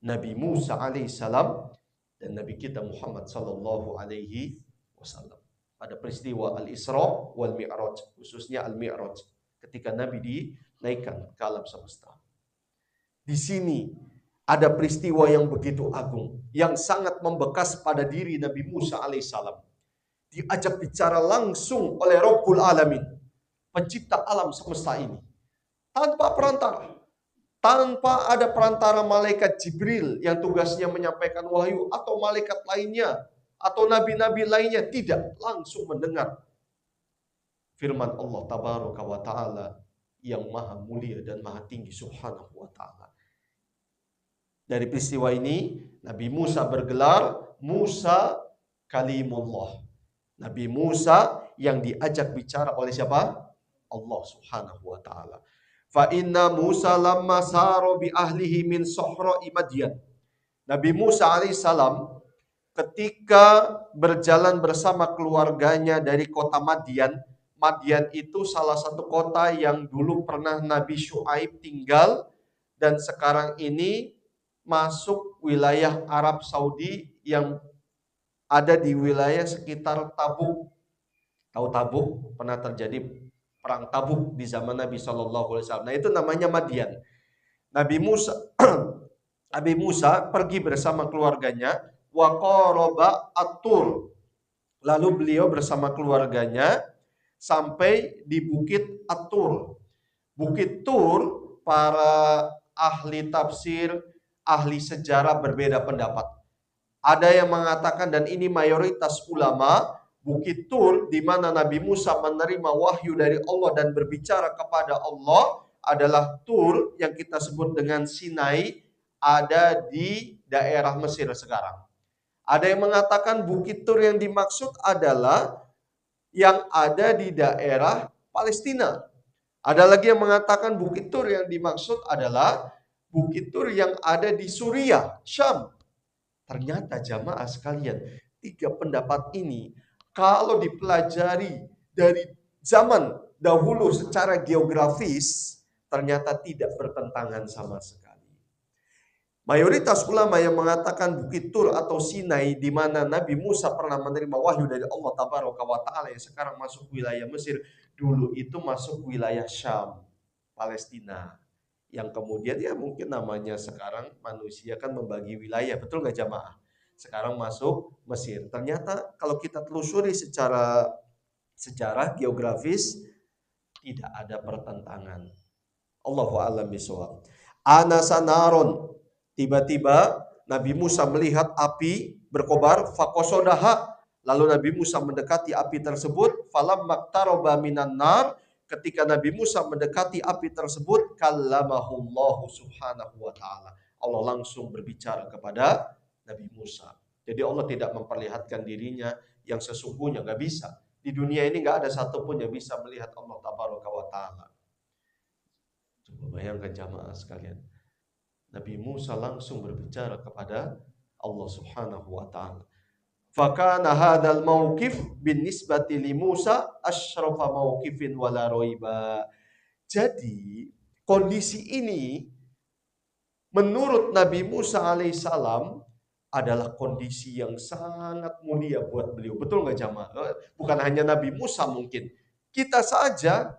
Nabi Musa alaihissalam dan Nabi kita Muhammad sallallahu alaihi wasallam. Pada peristiwa Al-Isra wal Mi'raj, khususnya Al-Mi'raj, ketika Nabi dinaikkan ke alam semesta. Di sini ada peristiwa yang begitu agung, yang sangat membekas pada diri Nabi Musa alaihissalam. Diajak bicara langsung oleh Rabbul Alamin, pencipta alam semesta ini, tanpa perantara, tanpa ada perantara malaikat Jibril yang tugasnya menyampaikan wahyu atau malaikat lainnya atau nabi-nabi lainnya, tidak, langsung mendengar firman Allah tabaraka wa ta'ala yang maha mulia dan maha tinggi subhanahu wa ta'ala. Dari peristiwa ini Nabi Musa bergelar Musa Kalimullah, Nabi Musa yang diajak bicara oleh siapa? Allah subhanahu wa ta'ala. Fa inna Musa lamma saro bi ahlihi min sohra'i Madyan. Nabi Musa alaihissalam ketika berjalan bersama keluarganya dari kota Madyan. Madyan itu salah satu kota yang dulu pernah Nabi Syuaib tinggal dan sekarang ini masuk wilayah Arab Saudi yang ada di wilayah sekitar Tabuk. Tahu Tabuk? Pernah terjadi perang Tabuk di zaman Nabi SAW. Nah itu namanya Madyan. Nabi Musa pergi bersama keluarganya. Wa qaraba at-Tur. Lalu beliau bersama keluarganya sampai di Bukit At-Tur. Bukit Tur, para ahli tafsir, ahli sejarah berbeda pendapat. Ada yang mengatakan, dan ini mayoritas ulama, Bukit Tur di mana Nabi Musa menerima wahyu dari Allah dan berbicara kepada Allah adalah Tur yang kita sebut dengan Sinai, ada di daerah Mesir sekarang. Ada yang mengatakan Bukit Tur yang dimaksud adalah yang ada di daerah Palestina. Ada lagi yang mengatakan Bukit Tur yang dimaksud adalah Bukit Tur yang ada di Suriah, Syam. Ternyata jamaah sekalian, tiga pendapat ini kalau dipelajari dari zaman dahulu secara geografis, ternyata tidak bertentangan sama sekali. Mayoritas ulama yang mengatakan Bukit Tur atau Sinai di mana Nabi Musa pernah menerima wahyu dari Allah Tabaraka wa Ta'ala yang sekarang masuk wilayah Mesir, dulu itu masuk wilayah Syam, Palestina. Yang kemudian ya mungkin namanya sekarang manusia kan membagi wilayah, betul nggak jamaah? Sekarang masuk Mesir. Ternyata kalau kita telusuri secara sejarah geografis tidak ada pertentangan. Allahu a'lam bishawab. Anasanaron, tiba-tiba Nabi Musa melihat api berkobar, fakosodaha, lalu Nabi Musa mendekati api tersebut, falam maktaroba minan nar, ketika Nabi Musa mendekati api tersebut, kallamahullahu subhanahu wa ta'ala. Allah langsung berbicara kepada Nabi Musa. Jadi Allah tidak memperlihatkan dirinya yang sesungguhnya, nggak bisa. Di dunia ini nggak ada satupun yang bisa melihat Allah Tabaraka wa Ta'ala. Coba bayangkan jamaah sekalian. Nabi Musa langsung berbicara kepada Allah Subhanahu wa Ta'ala. Fakana hadzal mauqif bin nisbati li Musa asyrafa mauqifin wala raiba. Jadi kondisi ini menurut Nabi Musa alaihissalam adalah kondisi yang sangat mulia buat beliau. Betul nggak jamaah? Bukan hanya Nabi Musa mungkin. Kita saja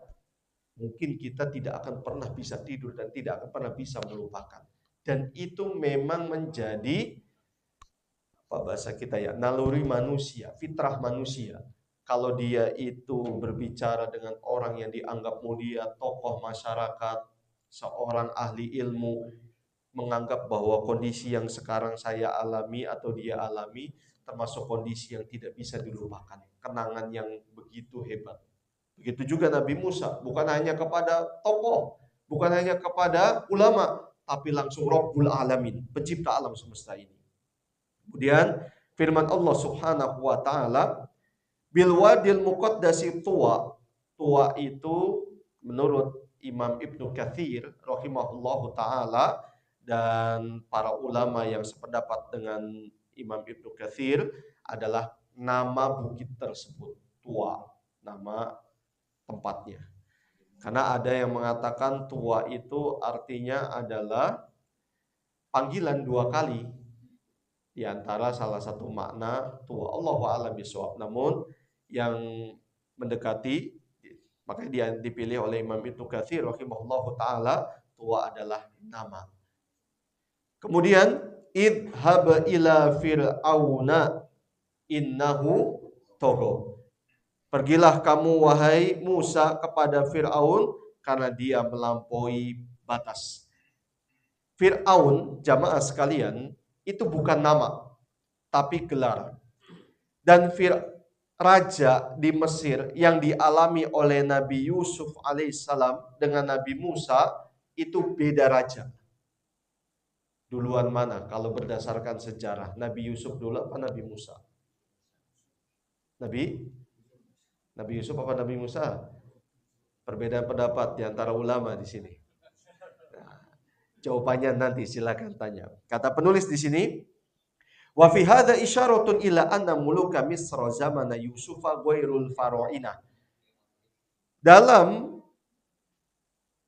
mungkin kita tidak akan pernah bisa tidur dan tidak akan pernah bisa melupakan. Dan itu memang menjadi apa bahasa kita ya, naluri manusia, fitrah manusia. Kalau dia itu berbicara dengan orang yang dianggap mulia, tokoh masyarakat, seorang ahli ilmu, menganggap bahwa kondisi yang sekarang saya alami atau dia alami termasuk kondisi yang tidak bisa dilupakan, kenangan yang begitu hebat. Begitu juga Nabi Musa, bukan hanya kepada tokoh, bukan hanya kepada ulama, tapi langsung Rabbul Alamin, pencipta alam semesta ini. Kemudian firman Allah Subhanahu wa Ta'ala, bil wadil muqaddasi Tuwa. Tuwa itu menurut Imam Ibnu Katsir rahimahullahu taala dan para ulama yang sependapat dengan Imam Ibnu Katsir adalah nama bukit tersebut, Tuwa, nama tempatnya. Karena ada yang mengatakan Tuwa itu artinya adalah panggilan dua kali. Di antara salah satu makna Tuwa, Allahu a'lam bishawab. Namun yang mendekati, makanya dia dipilih oleh Imam Ibnu Katsir rahimahullahu taala, Tuwa adalah nama. Kemudian idhab ila fir'auna innahu tagha. Pergilah kamu wahai Musa kepada Fir'aun karena dia melampaui batas. Fir'aun, jamaah sekalian, itu bukan nama, tapi gelar. Dan raja di Mesir yang dialami oleh Nabi Yusuf alaihissalam dengan Nabi Musa itu beda raja. Duluan mana kalau berdasarkan sejarah? Nabi Yusuf dulu apa Nabi Musa? Nabi Yusuf apa Nabi Musa? Perbedaan pendapat di antara ulama di sini. Jawabannya nanti silakan tanya. Kata penulis di sini, wa fi hadza isyaratun ila anna muluka Misr zamana Yusufa ghairul faraina. Dalam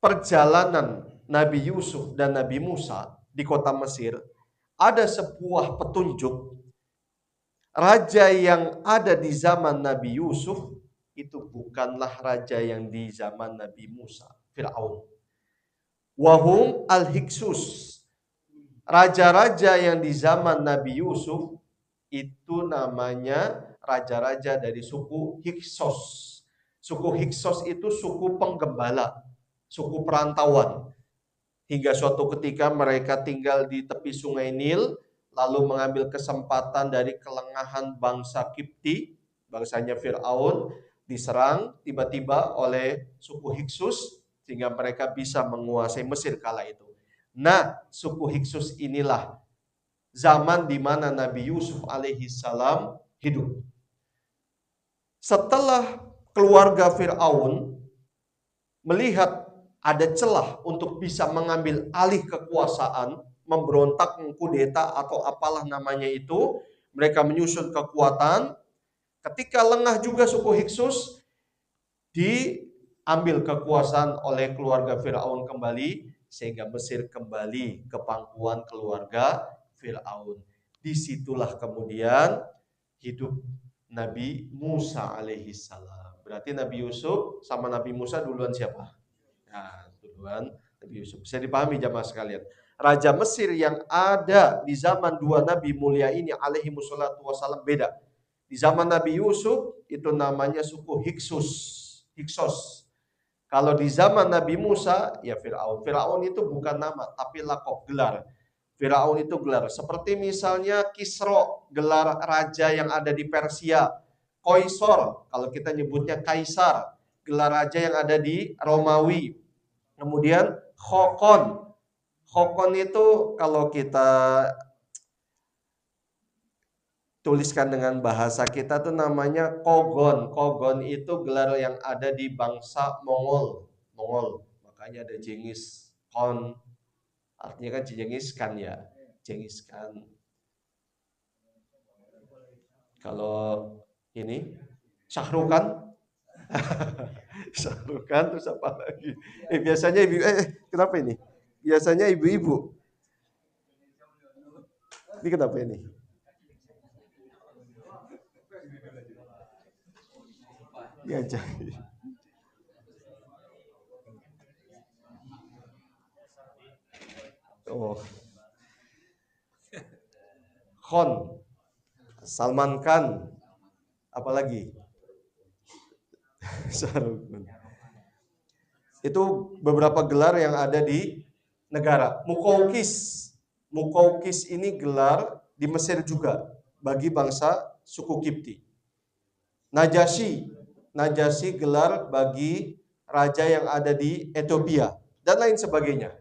perjalanan Nabi Yusuf dan Nabi Musa di kota Mesir, ada sebuah petunjuk raja yang ada di zaman Nabi Yusuf itu bukanlah raja yang di zaman Nabi Musa, Fir'aun. Wahum al-Hiksus. Raja-raja yang di zaman Nabi Yusuf itu namanya raja-raja dari suku Hiksos. Suku Hiksos itu suku penggembala, suku perantauan. Hingga suatu ketika mereka tinggal di tepi sungai Nil, lalu mengambil kesempatan dari kelengahan bangsa Kipti, bangsanya Fir'aun, diserang tiba-tiba oleh suku Hiksus, sehingga mereka bisa menguasai Mesir kala itu. Nah, suku Hiksus inilah zaman di mana Nabi Yusuf alaihi salam hidup. Setelah keluarga Fir'aun melihat ada celah untuk bisa mengambil alih kekuasaan, memberontak, mengkudeta atau apalah namanya itu, mereka menyusun kekuatan. Ketika lengah juga suku Hiksus, diambil kekuasaan oleh keluarga Firaun kembali, sehingga Mesir kembali ke pangkuan keluarga Firaun. Disitulah kemudian hidup Nabi Musa alaihi salam. Berarti Nabi Yusuf sama Nabi Musa duluan siapa? Nah, duluan Nabi Yusuf. Bisa dipahami jamaah sekalian. Raja Mesir yang ada di zaman dua Nabi mulia ini alaihi wassalatu wassalam beda. Di zaman Nabi Yusuf itu namanya suku Hiksos. Kalau di zaman Nabi Musa ya Fir'aun. Fir'aun itu bukan nama tapi lakop, gelar. Firaun itu gelar. Seperti misalnya Kisro, gelar raja yang ada di Persia. Koisor, kalau kita nyebutnya Kaisar, gelar raja yang ada di Romawi. Kemudian Khokon. Khokon itu kalau kita tuliskan dengan bahasa kita tuh namanya Kogon. Kogon itu gelar yang ada di bangsa Mongol. Makanya ada Genghis Khan. Artinya kan Genghis Khan ya. Genghis Khan. Kalau ini Syahrukan. Syahrukan terus apa lagi? Biasanya ibu kenapa ini? Biasanya ibu-ibu. Ini kenapa ini? Ya jadi. Oh. Khan, Salman Khan, apalagi? Itu beberapa gelar yang ada di negara. Mukaukis ini gelar di Mesir juga bagi bangsa suku Kipti. Najasyi gelar bagi raja yang ada di Ethiopia dan lain sebagainya.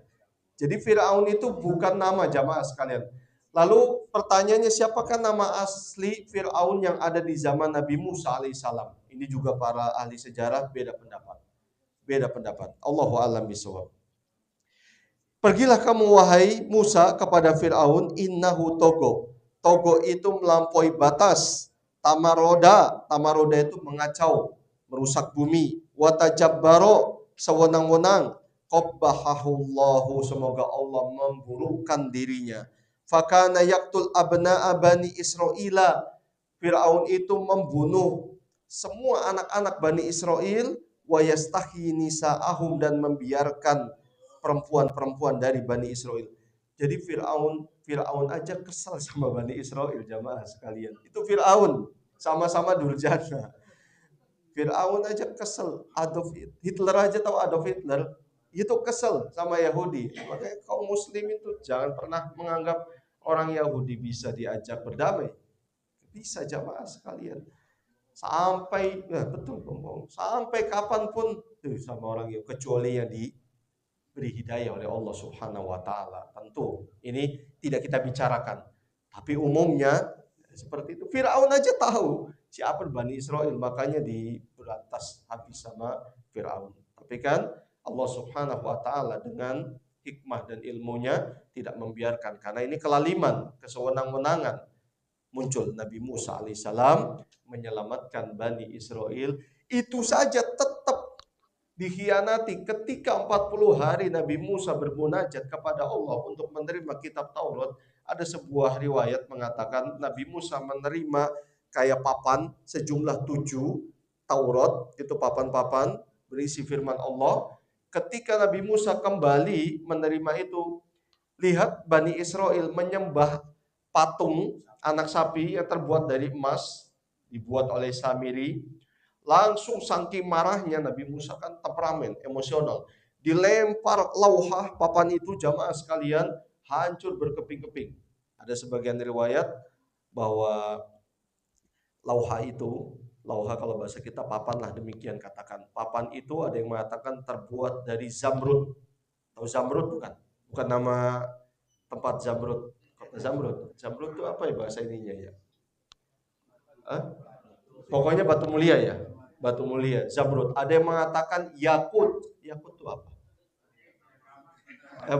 Jadi Firaun itu bukan nama jamaah sekalian. Lalu pertanyaannya siapakah nama asli Firaun yang ada di zaman Nabi Musa alaihissalam? Ini juga para ahli sejarah beda pendapat. Allahu a'lam bishawab. Pergilah kamu wahai Musa kepada Firaun, innahu togo. Togo itu melampaui batas. Tamaroda itu mengacau, merusak bumi. Watajabbaro, sewenang-wenang. Qabbahahullahu, semoga Allah memburukkan dirinya. Fakana yaktul abna'a bani Israila. Firaun itu membunuh semua anak-anak Bani Israel, wa yastahi nisa'ahum, dan membiarkan perempuan-perempuan dari Bani Israel. Jadi Firaun aja kesal sama Bani Israel jamaah sekalian. Itu Firaun, sama-sama durjana. Firaun aja kesel. Hitler aja tahu Adolf Hitler, itu kesel sama Yahudi. Makanya kaum muslim itu jangan pernah menganggap orang Yahudi bisa diajak berdamai. Bisa jamaah sekalian. Sampai sampai kapanpun sama orang Yahudi, kecuali yang diberi hidayah oleh Allah Subhanahu wa taala. Tentu ini tidak kita bicarakan. Tapi umumnya seperti itu. Firaun aja tahu siapa Bani Israel, makanya diberantas habis sama Firaun. Tapi kan Allah Subhanahu wa taala dengan hikmah dan ilmunya tidak membiarkan, karena ini kelaliman, kesewenang-wenangan. Muncul Nabi Musa alaihissalam menyelamatkan Bani Israel. Itu saja tetap dikhianati ketika 40 hari Nabi Musa bermunajat kepada Allah untuk menerima kitab Taurat. Ada sebuah riwayat mengatakan Nabi Musa menerima kayak papan sejumlah 7 Taurat, itu papan-papan berisi firman Allah. Ketika Nabi Musa kembali menerima itu, lihat Bani Israel menyembah patung anak sapi yang terbuat dari emas, dibuat oleh Samiri. Langsung saking marahnya Nabi Musa, kan temperamen, emosional, dilempar lauhah papan itu jamaah sekalian, hancur berkeping-keping. Ada sebagian riwayat bahwa lauha kalau bahasa kita papan lah, demikian katakan. Papan itu ada yang mengatakan terbuat dari zamrud. Tahu zamrud bukan? Bukan nama tempat zamrud, kota zamrud. Zamrud itu apa ya bahasa ininya ya? Hah? Pokoknya batu mulia ya, batu mulia, zamrud. Ada yang mengatakan yakut. Yakut itu apa?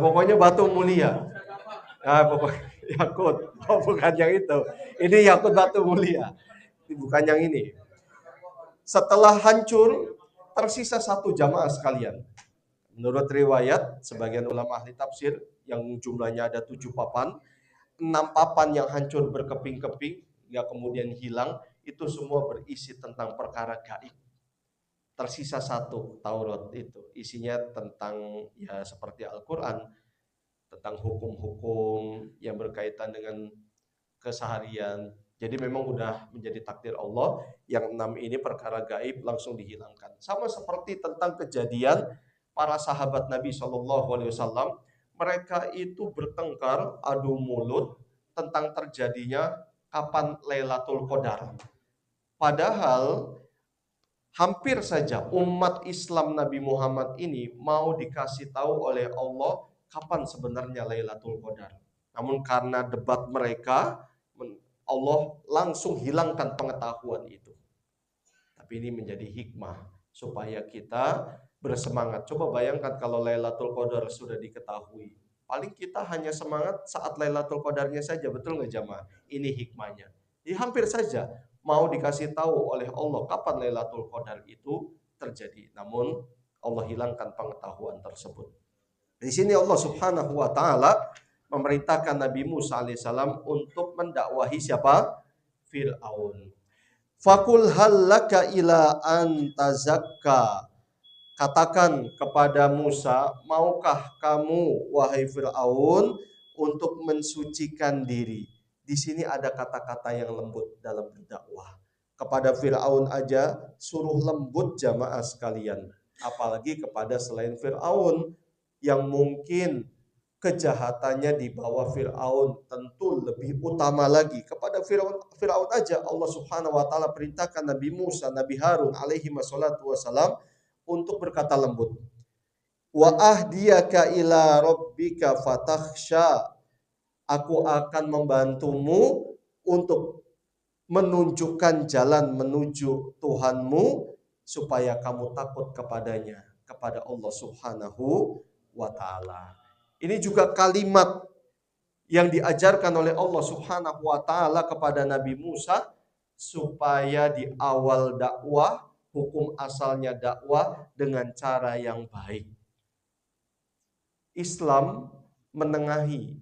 Pokoknya batu mulia. Nah, pokoknya yakut. Oh, bukan yang itu. Ini yakut batu mulia. Bukan yang ini. Setelah hancur, tersisa satu jamaah sekalian. Menurut riwayat, sebagian ulama ahli tafsir yang jumlahnya ada 7 papan, 6 papan yang hancur berkeping-keping, ya kemudian hilang, itu semua berisi tentang perkara gaib. Tersisa satu, Taurat itu. Isinya tentang ya seperti Al-Quran, tentang hukum-hukum yang berkaitan dengan keseharian. Jadi memang udah menjadi takdir Allah, yang 6 ini perkara gaib langsung dihilangkan. Sama seperti tentang kejadian para sahabat Nabi SAW, mereka itu bertengkar, adu mulut tentang terjadinya kapan Lailatul Qadar. Padahal hampir saja umat Islam Nabi Muhammad ini mau dikasih tahu oleh Allah kapan sebenarnya Lailatul Qadar. Namun karena debat mereka, Allah langsung hilangkan pengetahuan itu. Tapi ini menjadi hikmah supaya kita bersemangat. Coba bayangkan kalau Lailatul Qadar sudah diketahui. Paling kita hanya semangat saat Lailatul Qadarnya saja, betul nggak jamaah? Ini hikmahnya. Jadi hampir saja mau dikasih tahu oleh Allah kapan Lailatul Qadar itu terjadi. Namun Allah hilangkan pengetahuan tersebut. Di sini Allah Subhanahu wa taala memerintahkan Nabi Musa alaihissalam untuk mendakwahi siapa? Fir'aun. Fakul hallaka ila antazakka. Katakan kepada Musa, maukah kamu wahai Fir'aun untuk mensucikan diri? Di sini ada kata-kata yang lembut dalam berdakwah. Kepada Fir'aun aja suruh lembut jamaah sekalian. Apalagi kepada selain Fir'aun yang mungkin kejahatannya di bawah Fir'aun tentu lebih utama lagi. Kepada Fir'aun aja Allah Subhanahu wa taala perintahkan Nabi Musa, Nabi Harun alaihi wassalatu wassalam untuk berkata lembut. Wa ahdiyaka ila rabbika fatakhsha. Aku akan membantumu untuk menunjukkan jalan menuju Tuhanmu supaya kamu takut kepadanya, kepada Allah Subhanahu wa taala. Ini juga kalimat yang diajarkan oleh Allah Subhanahu wa taala kepada Nabi Musa supaya di awal dakwah, hukum asalnya dakwah dengan cara yang baik. Islam menengahi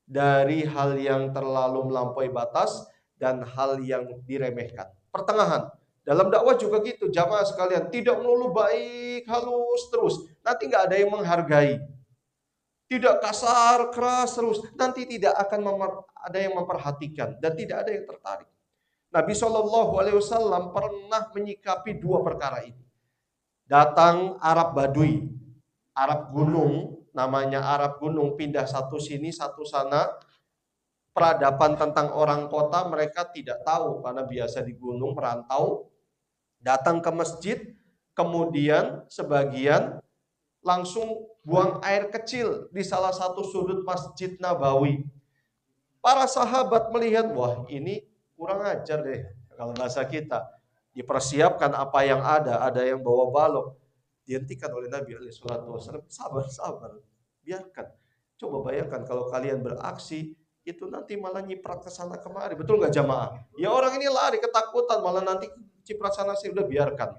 dari hal yang terlalu melampaui batas dan hal yang diremehkan. Pertengahan. Dalam dakwah juga gitu, jamaah sekalian, tidak melulu baik, halus terus. Nanti nggak ada yang menghargai. Tidak kasar, keras terus. Nanti tidak akan ada yang memperhatikan dan tidak ada yang tertarik. Nabi SAW pernah menyikapi 2 perkara ini. Datang Arab Badui, Arab gunung, namanya Arab gunung, pindah satu sini, satu sana. Peradaban tentang orang kota mereka tidak tahu karena biasa di gunung merantau. Datang ke masjid, kemudian sebagian langsung buang air kecil di salah satu sudut Masjid Nabawi. Para sahabat melihat, wah ini kurang ajar deh kalau bahasa kita. Dipersiapkan apa yang ada yang bawa balok. Dihentikan oleh Nabi SAW. Sabar, biarkan. Coba bayangkan kalau kalian beraksi, itu nanti malah nyiprat ke sana kemari. Betul nggak jamaah? Ya orang ini lari ketakutan, malah nanti ciprat sana sih, udah biarkan.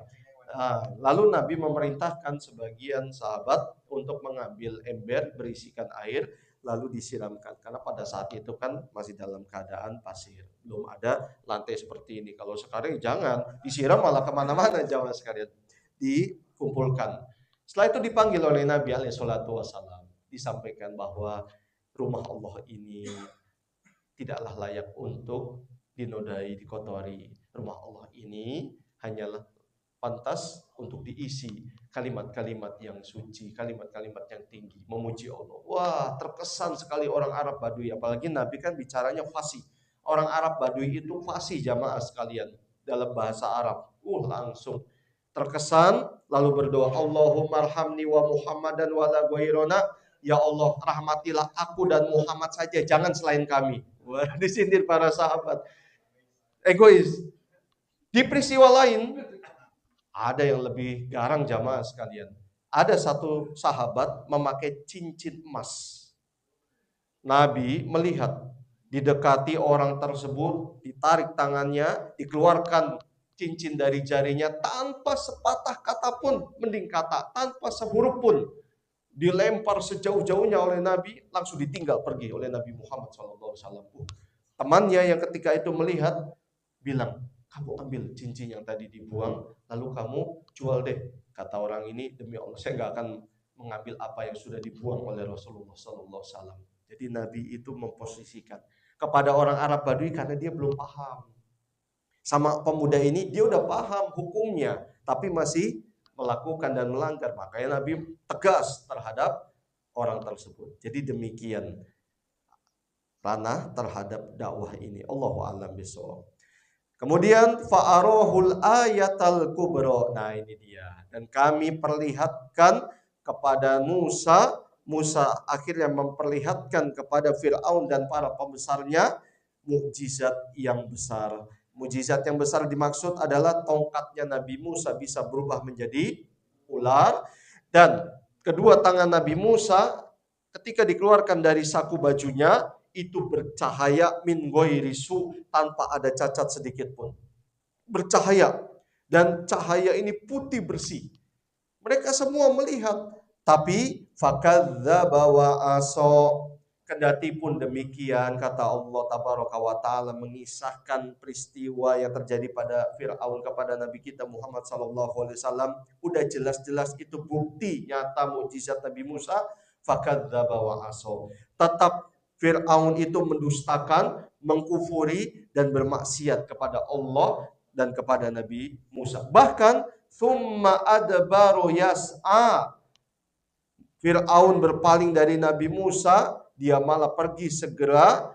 Lalu Nabi memerintahkan sebagian sahabat untuk mengambil ember berisikan air lalu disiramkan, karena pada saat itu kan masih dalam keadaan pasir, belum ada lantai seperti ini. Kalau sekarang jangan disiram, malah kemana-mana jamaah sekalian, dikumpulkan. Setelah itu dipanggil oleh Nabi SAW, disampaikan bahwa rumah Allah ini tidaklah layak untuk dinodai, dikotori. Rumah Allah ini hanyalah pantas untuk diisi kalimat-kalimat yang suci, kalimat-kalimat yang tinggi, memuji Allah. Wah, terkesan sekali orang Arab Badui, apalagi Nabi kan bicaranya fasih. Orang Arab Badui itu fasih jamaah sekalian dalam bahasa Arab. Langsung terkesan lalu berdoa, Allahumma arhamni wa Muhammadan wa la ghairana. Ya Allah, rahmatilah aku dan Muhammad saja, jangan selain kami. Wah, disindir para sahabat. Egois. Di peristiwa lain, ada yang lebih garang jamaah sekalian. Ada satu sahabat memakai cincin emas. Nabi melihat, didekati orang tersebut, ditarik tangannya, dikeluarkan cincin dari jarinya tanpa sepatah kata pun, mending kata, tanpa sehuruf pun. Dilempar sejauh-jauhnya oleh Nabi, langsung ditinggal pergi oleh Nabi Muhammad SAW. Temannya yang ketika itu melihat, bilang, kamu ambil cincin yang tadi dibuang, lalu kamu jual deh. Kata orang ini, demi Allah saya nggak akan mengambil apa yang sudah dibuang oleh Rasulullah SAW. Jadi Nabi itu memposisikan kepada orang Arab Badui karena dia belum paham. Sama pemuda ini dia udah paham hukumnya, tapi masih melakukan dan melanggar. Makanya Nabi tegas terhadap orang tersebut. Jadi demikian ranah terhadap dakwah ini. Allahu a'lam bishawab. Kemudian fa'arahul ayatal kubra. Nah, ini dia. Dan kami perlihatkan kepada Musa akhirnya memperlihatkan kepada Fir'aun dan para pembesarnya mukjizat yang besar. Mukjizat yang besar dimaksud adalah tongkatnya Nabi Musa bisa berubah menjadi ular, dan kedua tangan Nabi Musa ketika dikeluarkan dari saku bajunya itu bercahaya min ghairi su, tanpa ada cacat sedikit pun. Bercahaya, dan cahaya ini putih bersih. Mereka semua melihat, tapi fakadzdzaba wa aso. Kendati pun demikian, kata Allah tabaraka wa taala mengisahkan peristiwa yang terjadi pada Fir'aun kepada Nabi kita Muhammad sallallahu alaihi wasallam, udah jelas-jelas itu bukti nyata mukjizat Nabi Musa. Fakadzdzaba wa aso. Tetap Fir'aun itu mendustakan, mengkufuri dan bermaksiat kepada Allah dan kepada Nabi Musa. Bahkan summa adbaru yas'a. Fir'aun berpaling dari Nabi Musa, dia malah pergi segera.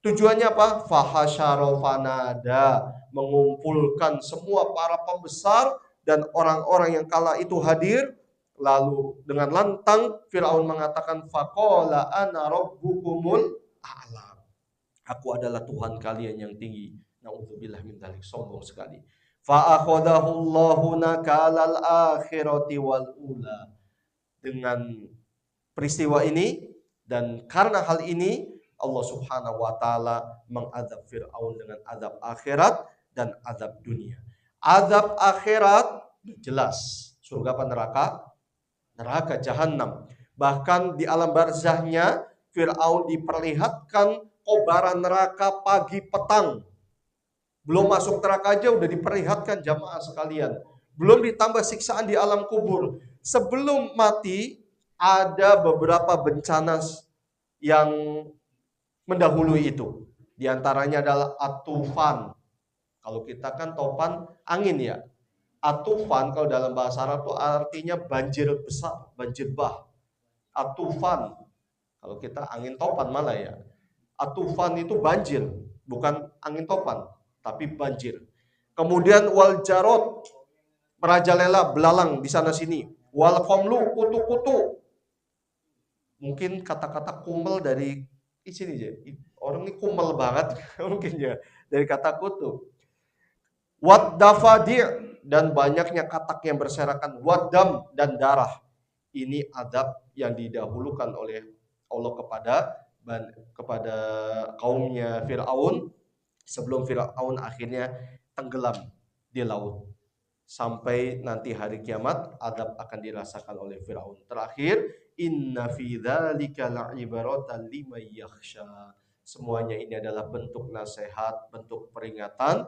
Tujuannya apa? Fahasyara fanada, mengumpulkan semua para pembesar dan orang-orang yang kala itu hadir. Lalu dengan lantang Fir'aun mengatakan, faqala ana rabbukumul a'la. Aku adalah Tuhan kalian yang tinggi. Na'udzubillah min dzalik, sombong sekali. Fa akhadahu Allahu nakalal akhirati wal ula. Dengan peristiwa ini dan karena hal ini Allah Subhanahu wa taala mengadab Fir'aun dengan azab akhirat dan azab dunia. Azab akhirat jelas, surga apa neraka? Neraka jahanam. Bahkan di alam barzahnya Fir'aun diperlihatkan kobaran neraka pagi petang. Belum masuk neraka aja udah diperlihatkan jamaah sekalian. Belum ditambah siksaan di alam kubur. Sebelum mati ada beberapa bencana yang mendahului itu. Di antaranya adalah at-tufan. Kalau kita kan topan angin ya. At-tufan kalau dalam bahasa Arab itu artinya banjir besar, banjir bah. At-tufan. Kalau kita angin topan malah ya. At-tufan itu banjir, bukan angin topan, tapi banjir. Kemudian wal jarot, merajalela, belalang di sana sini. Wal qamlu, kutu-kutu. Mungkin kata-kata kumel dari sini aja. Orang ini kumel banget mungkin ya dari kata kutu. Wad dafadi', dan banyaknya katak yang berserakan, wadam, dan darah. Ini adab yang didahulukan oleh Allah kepada kaumnya Fir'aun sebelum Fir'aun akhirnya tenggelam di laut. Sampai nanti hari kiamat adab akan dirasakan oleh Fir'aun. Terakhir, inna fi dzalika la'ibaratan liman yakhsha. Semuanya ini adalah bentuk nasihat, bentuk peringatan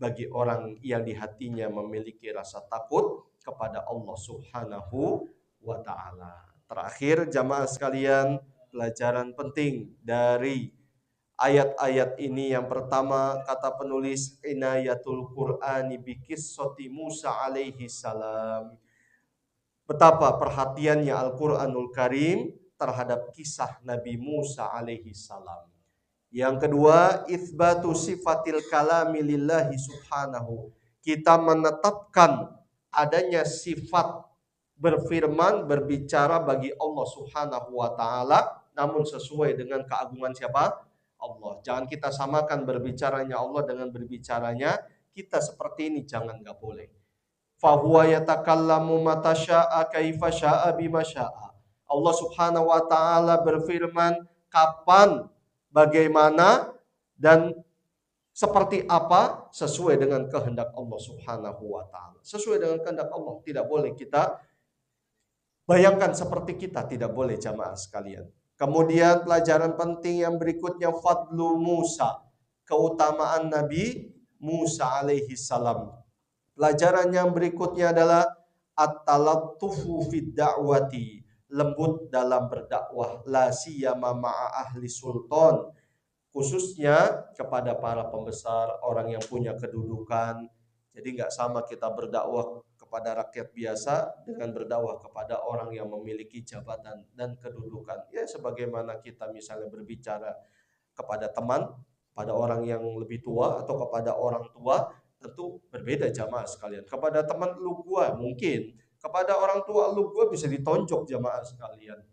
bagi orang yang di hatinya memiliki rasa takut kepada Allah Subhanahu wa ta'ala. Terakhir jamaah sekalian, pelajaran penting dari Ayat-ayat ini yang pertama kata penulis inayatul Qur'ani bi qissati Musa alaihi salam. Betapa perhatiannya Al-Qur'anul Karim terhadap kisah Nabi Musa alaihi salam. Yang kedua, itsbatu sifatil kalami lillahi subhanahu. Kita menetapkan adanya sifat berfirman, berbicara bagi Allah subhanahu wa ta'ala, namun sesuai dengan keagungan siapa? Allah. Jangan kita samakan berbicaranya Allah dengan berbicaranya kita seperti ini, jangan, nggak boleh. Fahuwa yatakallamu mata sya'a kaifa sya'a bima sya'a. Allah subhanahu wa ta'ala berfirman kapan, bagaimana, dan seperti apa sesuai dengan kehendak Allah subhanahu wa ta'ala. Sesuai dengan kehendak Allah. Tidak boleh kita bayangkan seperti kita, tidak boleh jamaah sekalian. Kemudian pelajaran penting yang berikutnya, fadlu Musa, keutamaan Nabi Musa alaihi salam. Pelajaran yang berikutnya adalah at-talattufu fid da'wati, lembut dalam berdakwah, la siyama ma'a ahli sultan, khususnya kepada para pembesar, orang yang punya kedudukan. Jadi nggak sama kita berdakwah kepada rakyat biasa dengan berdakwah kepada orang yang memiliki jabatan dan kedudukan. Ya sebagaimana kita misalnya berbicara kepada teman, pada orang yang lebih tua atau kepada orang tua, tentu berbeda jamaah sekalian. Kepada teman lu gua mungkin, kepada orang tua lu gua bisa ditonjok jamaah sekalian.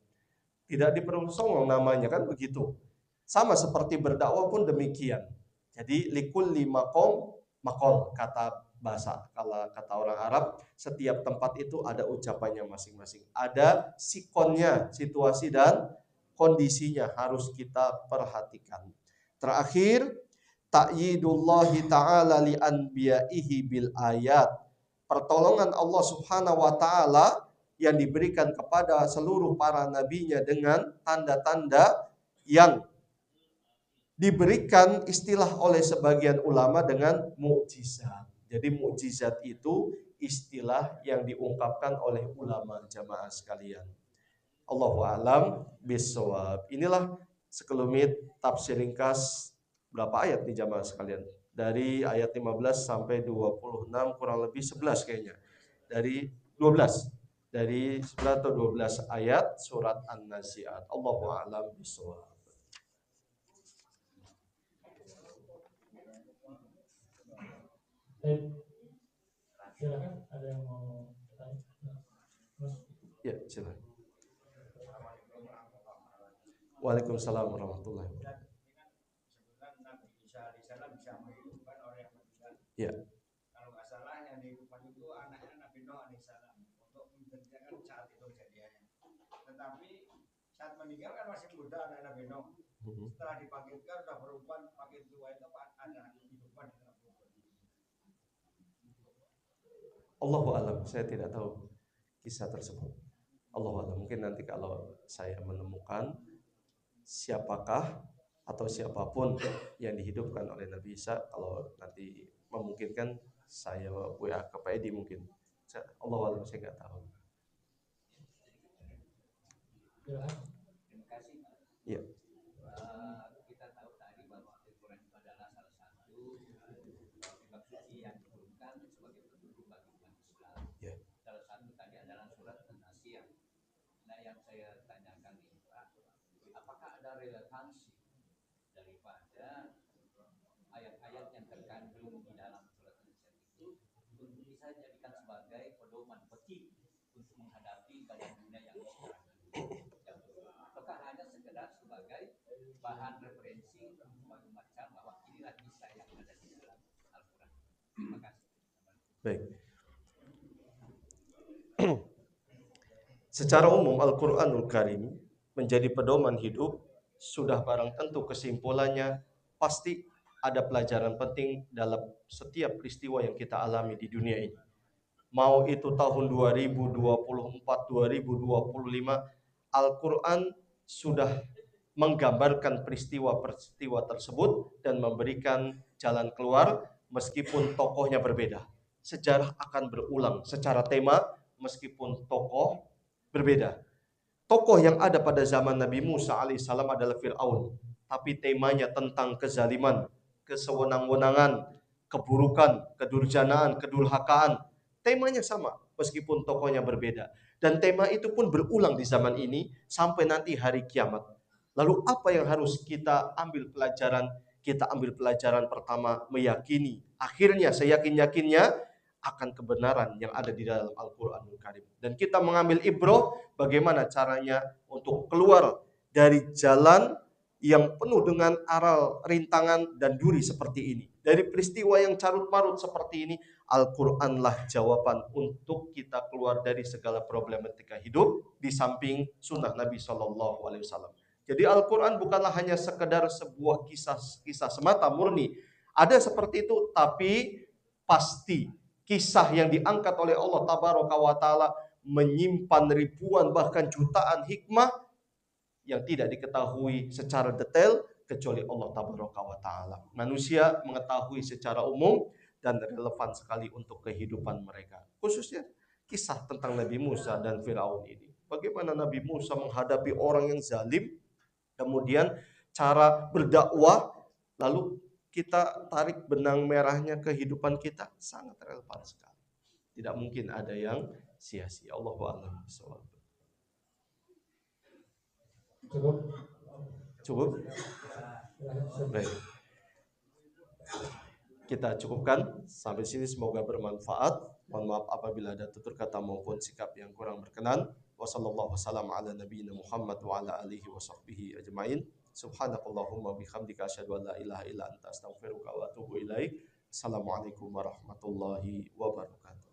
Tidak dipersongong namanya, kan begitu. Sama seperti berdakwah pun demikian. Jadi likulli maqam maqal, kata bahasa, kalau kata orang Arab, setiap tempat itu ada ucapannya masing-masing. Ada sikonnya, situasi dan kondisinya harus kita perhatikan. Terakhir, ta'yidullahi ta'ala li anbiya'ihi bil ayat. Pertolongan Allah subhanahu wa ta'ala yang diberikan kepada seluruh para nabinya dengan tanda-tanda yang diberikan istilah oleh sebagian ulama dengan mukjizat. Jadi mukjizat itu istilah yang diungkapkan oleh ulama jamaah sekalian. Allahu a'lam bishawab. Inilah sekelumit tafsir ringkas berapa ayat nih jamaah sekalian? Dari ayat 15 sampai 26, kurang lebih 11 kayaknya. Dari 12. Dari 11 atau 12 ayat surat An-Nazi'at. Allahu a'lam bishawab. Silakan, ada yang mau tanya? Ya, silakan. Waalaikumsalam warahmatullahi wabarakatuh. Ya. Kalau nggak salah yang dihidupkan itu anaknya Nabi Nuh alaihissalam untuk mengerjakan saat itu kejadiannya. Tetapi saat meninggal kan masih muda anak Nabi Nuh. Setelah dibangkitkan sudah berubah makin tua itu ada kehidupan di dalam kubur. Allahu a'lam, saya tidak tahu kisah tersebut. Allahu a'lam, mungkin nanti kalau saya menemukan siapakah atau siapapun yang dihidupkan oleh Nabi Isa, kalau nanti memungkinkan saya WA ke Pak Edi mungkin. Allahu a'lam, saya nggak tahu. Terima kasih. Iya. Kita tahu tadi bahwa Al-Quran itu adalah salah satu kitab suci yang diturunkan sebagai petunjuk bagi umat Islam. Ya. Salah satu tadi adalah surat An-Nazi'at. Nah, yang saya tanyakan ini Pak, apakah ada relevansi daripada ayat-ayat yang terkandung di dalam surat An-Nazi'at itu untuk bisa dijadikan sebagai pedoman petik untuk menghadapi gaya dunia yang sekarang ini? Apakah hanya sekedar sebagai bahan referensi untuk membaca bahwa inilah kisah yang ada di dalam Al-Quran? Terima kasih. Baik. Secara umum Al-Quranul Karim menjadi pedoman hidup, sudah barang tentu kesimpulannya pasti ada pelajaran penting dalam setiap peristiwa yang kita alami di dunia ini. Mau itu tahun 2024, 2025, Al-Quran sudah menggambarkan peristiwa-peristiwa tersebut dan memberikan jalan keluar meskipun tokohnya berbeda. Sejarah akan berulang secara tema meskipun tokoh berbeda. Tokoh yang ada pada zaman Nabi Musa alaihissalam adalah Fir'aun. tapi temanya tentang kezaliman, kesewenang-wenangan, keburukan, kedurjanaan, kedurhakaan. Temanya sama, meskipun tokohnya berbeda. Dan tema itu pun berulang di zaman ini sampai nanti hari kiamat. Lalu apa yang harus kita ambil pelajaran? Kita ambil pelajaran pertama, meyakini. Akhirnya seyakin-yakinnya akan kebenaran yang ada di dalam Al-Quranul Karim. Dan kita mengambil ibrah bagaimana caranya untuk keluar dari jalan yang penuh dengan aral, rintangan, dan duri seperti ini. Dari peristiwa yang carut-marut seperti ini, Al-Quranlah jawaban untuk kita keluar dari segala problematika hidup, di samping sunnah Nabi SAW. Jadi Al-Quran bukanlah hanya sekedar sebuah kisah semata murni. Ada seperti itu, tapi pasti kisah yang diangkat oleh Allah Tabaraka wa Ta'ala menyimpan ribuan bahkan jutaan hikmah yang tidak diketahui secara detail kecuali Allah Tabaraka wa Ta'ala. Manusia mengetahui secara umum dan relevan sekali untuk kehidupan mereka. Khususnya kisah tentang Nabi Musa dan Firaun ini. Bagaimana Nabi Musa menghadapi orang yang zalim, kemudian cara berdakwah, lalu kita tarik benang merahnya kehidupan kita, sangat relevan sekali. Tidak mungkin ada yang sia-sia. Allahu a'lam bishawab. Cukup? Baik. Kita cukupkan sampai sini, semoga bermanfaat. Mohon maaf apabila ada tutur kata maupun sikap yang kurang berkenan. Wassallallahu wasallam ala nabiyina Muhammad wa ala alihi wa sahbihi ajma'in. Subhanakallahumma bihamdika asyhadu an la ilaha illa anta astaghfiruka wa atubu ilaik. Assalamualaikum warahmatullahi wabarakatuh.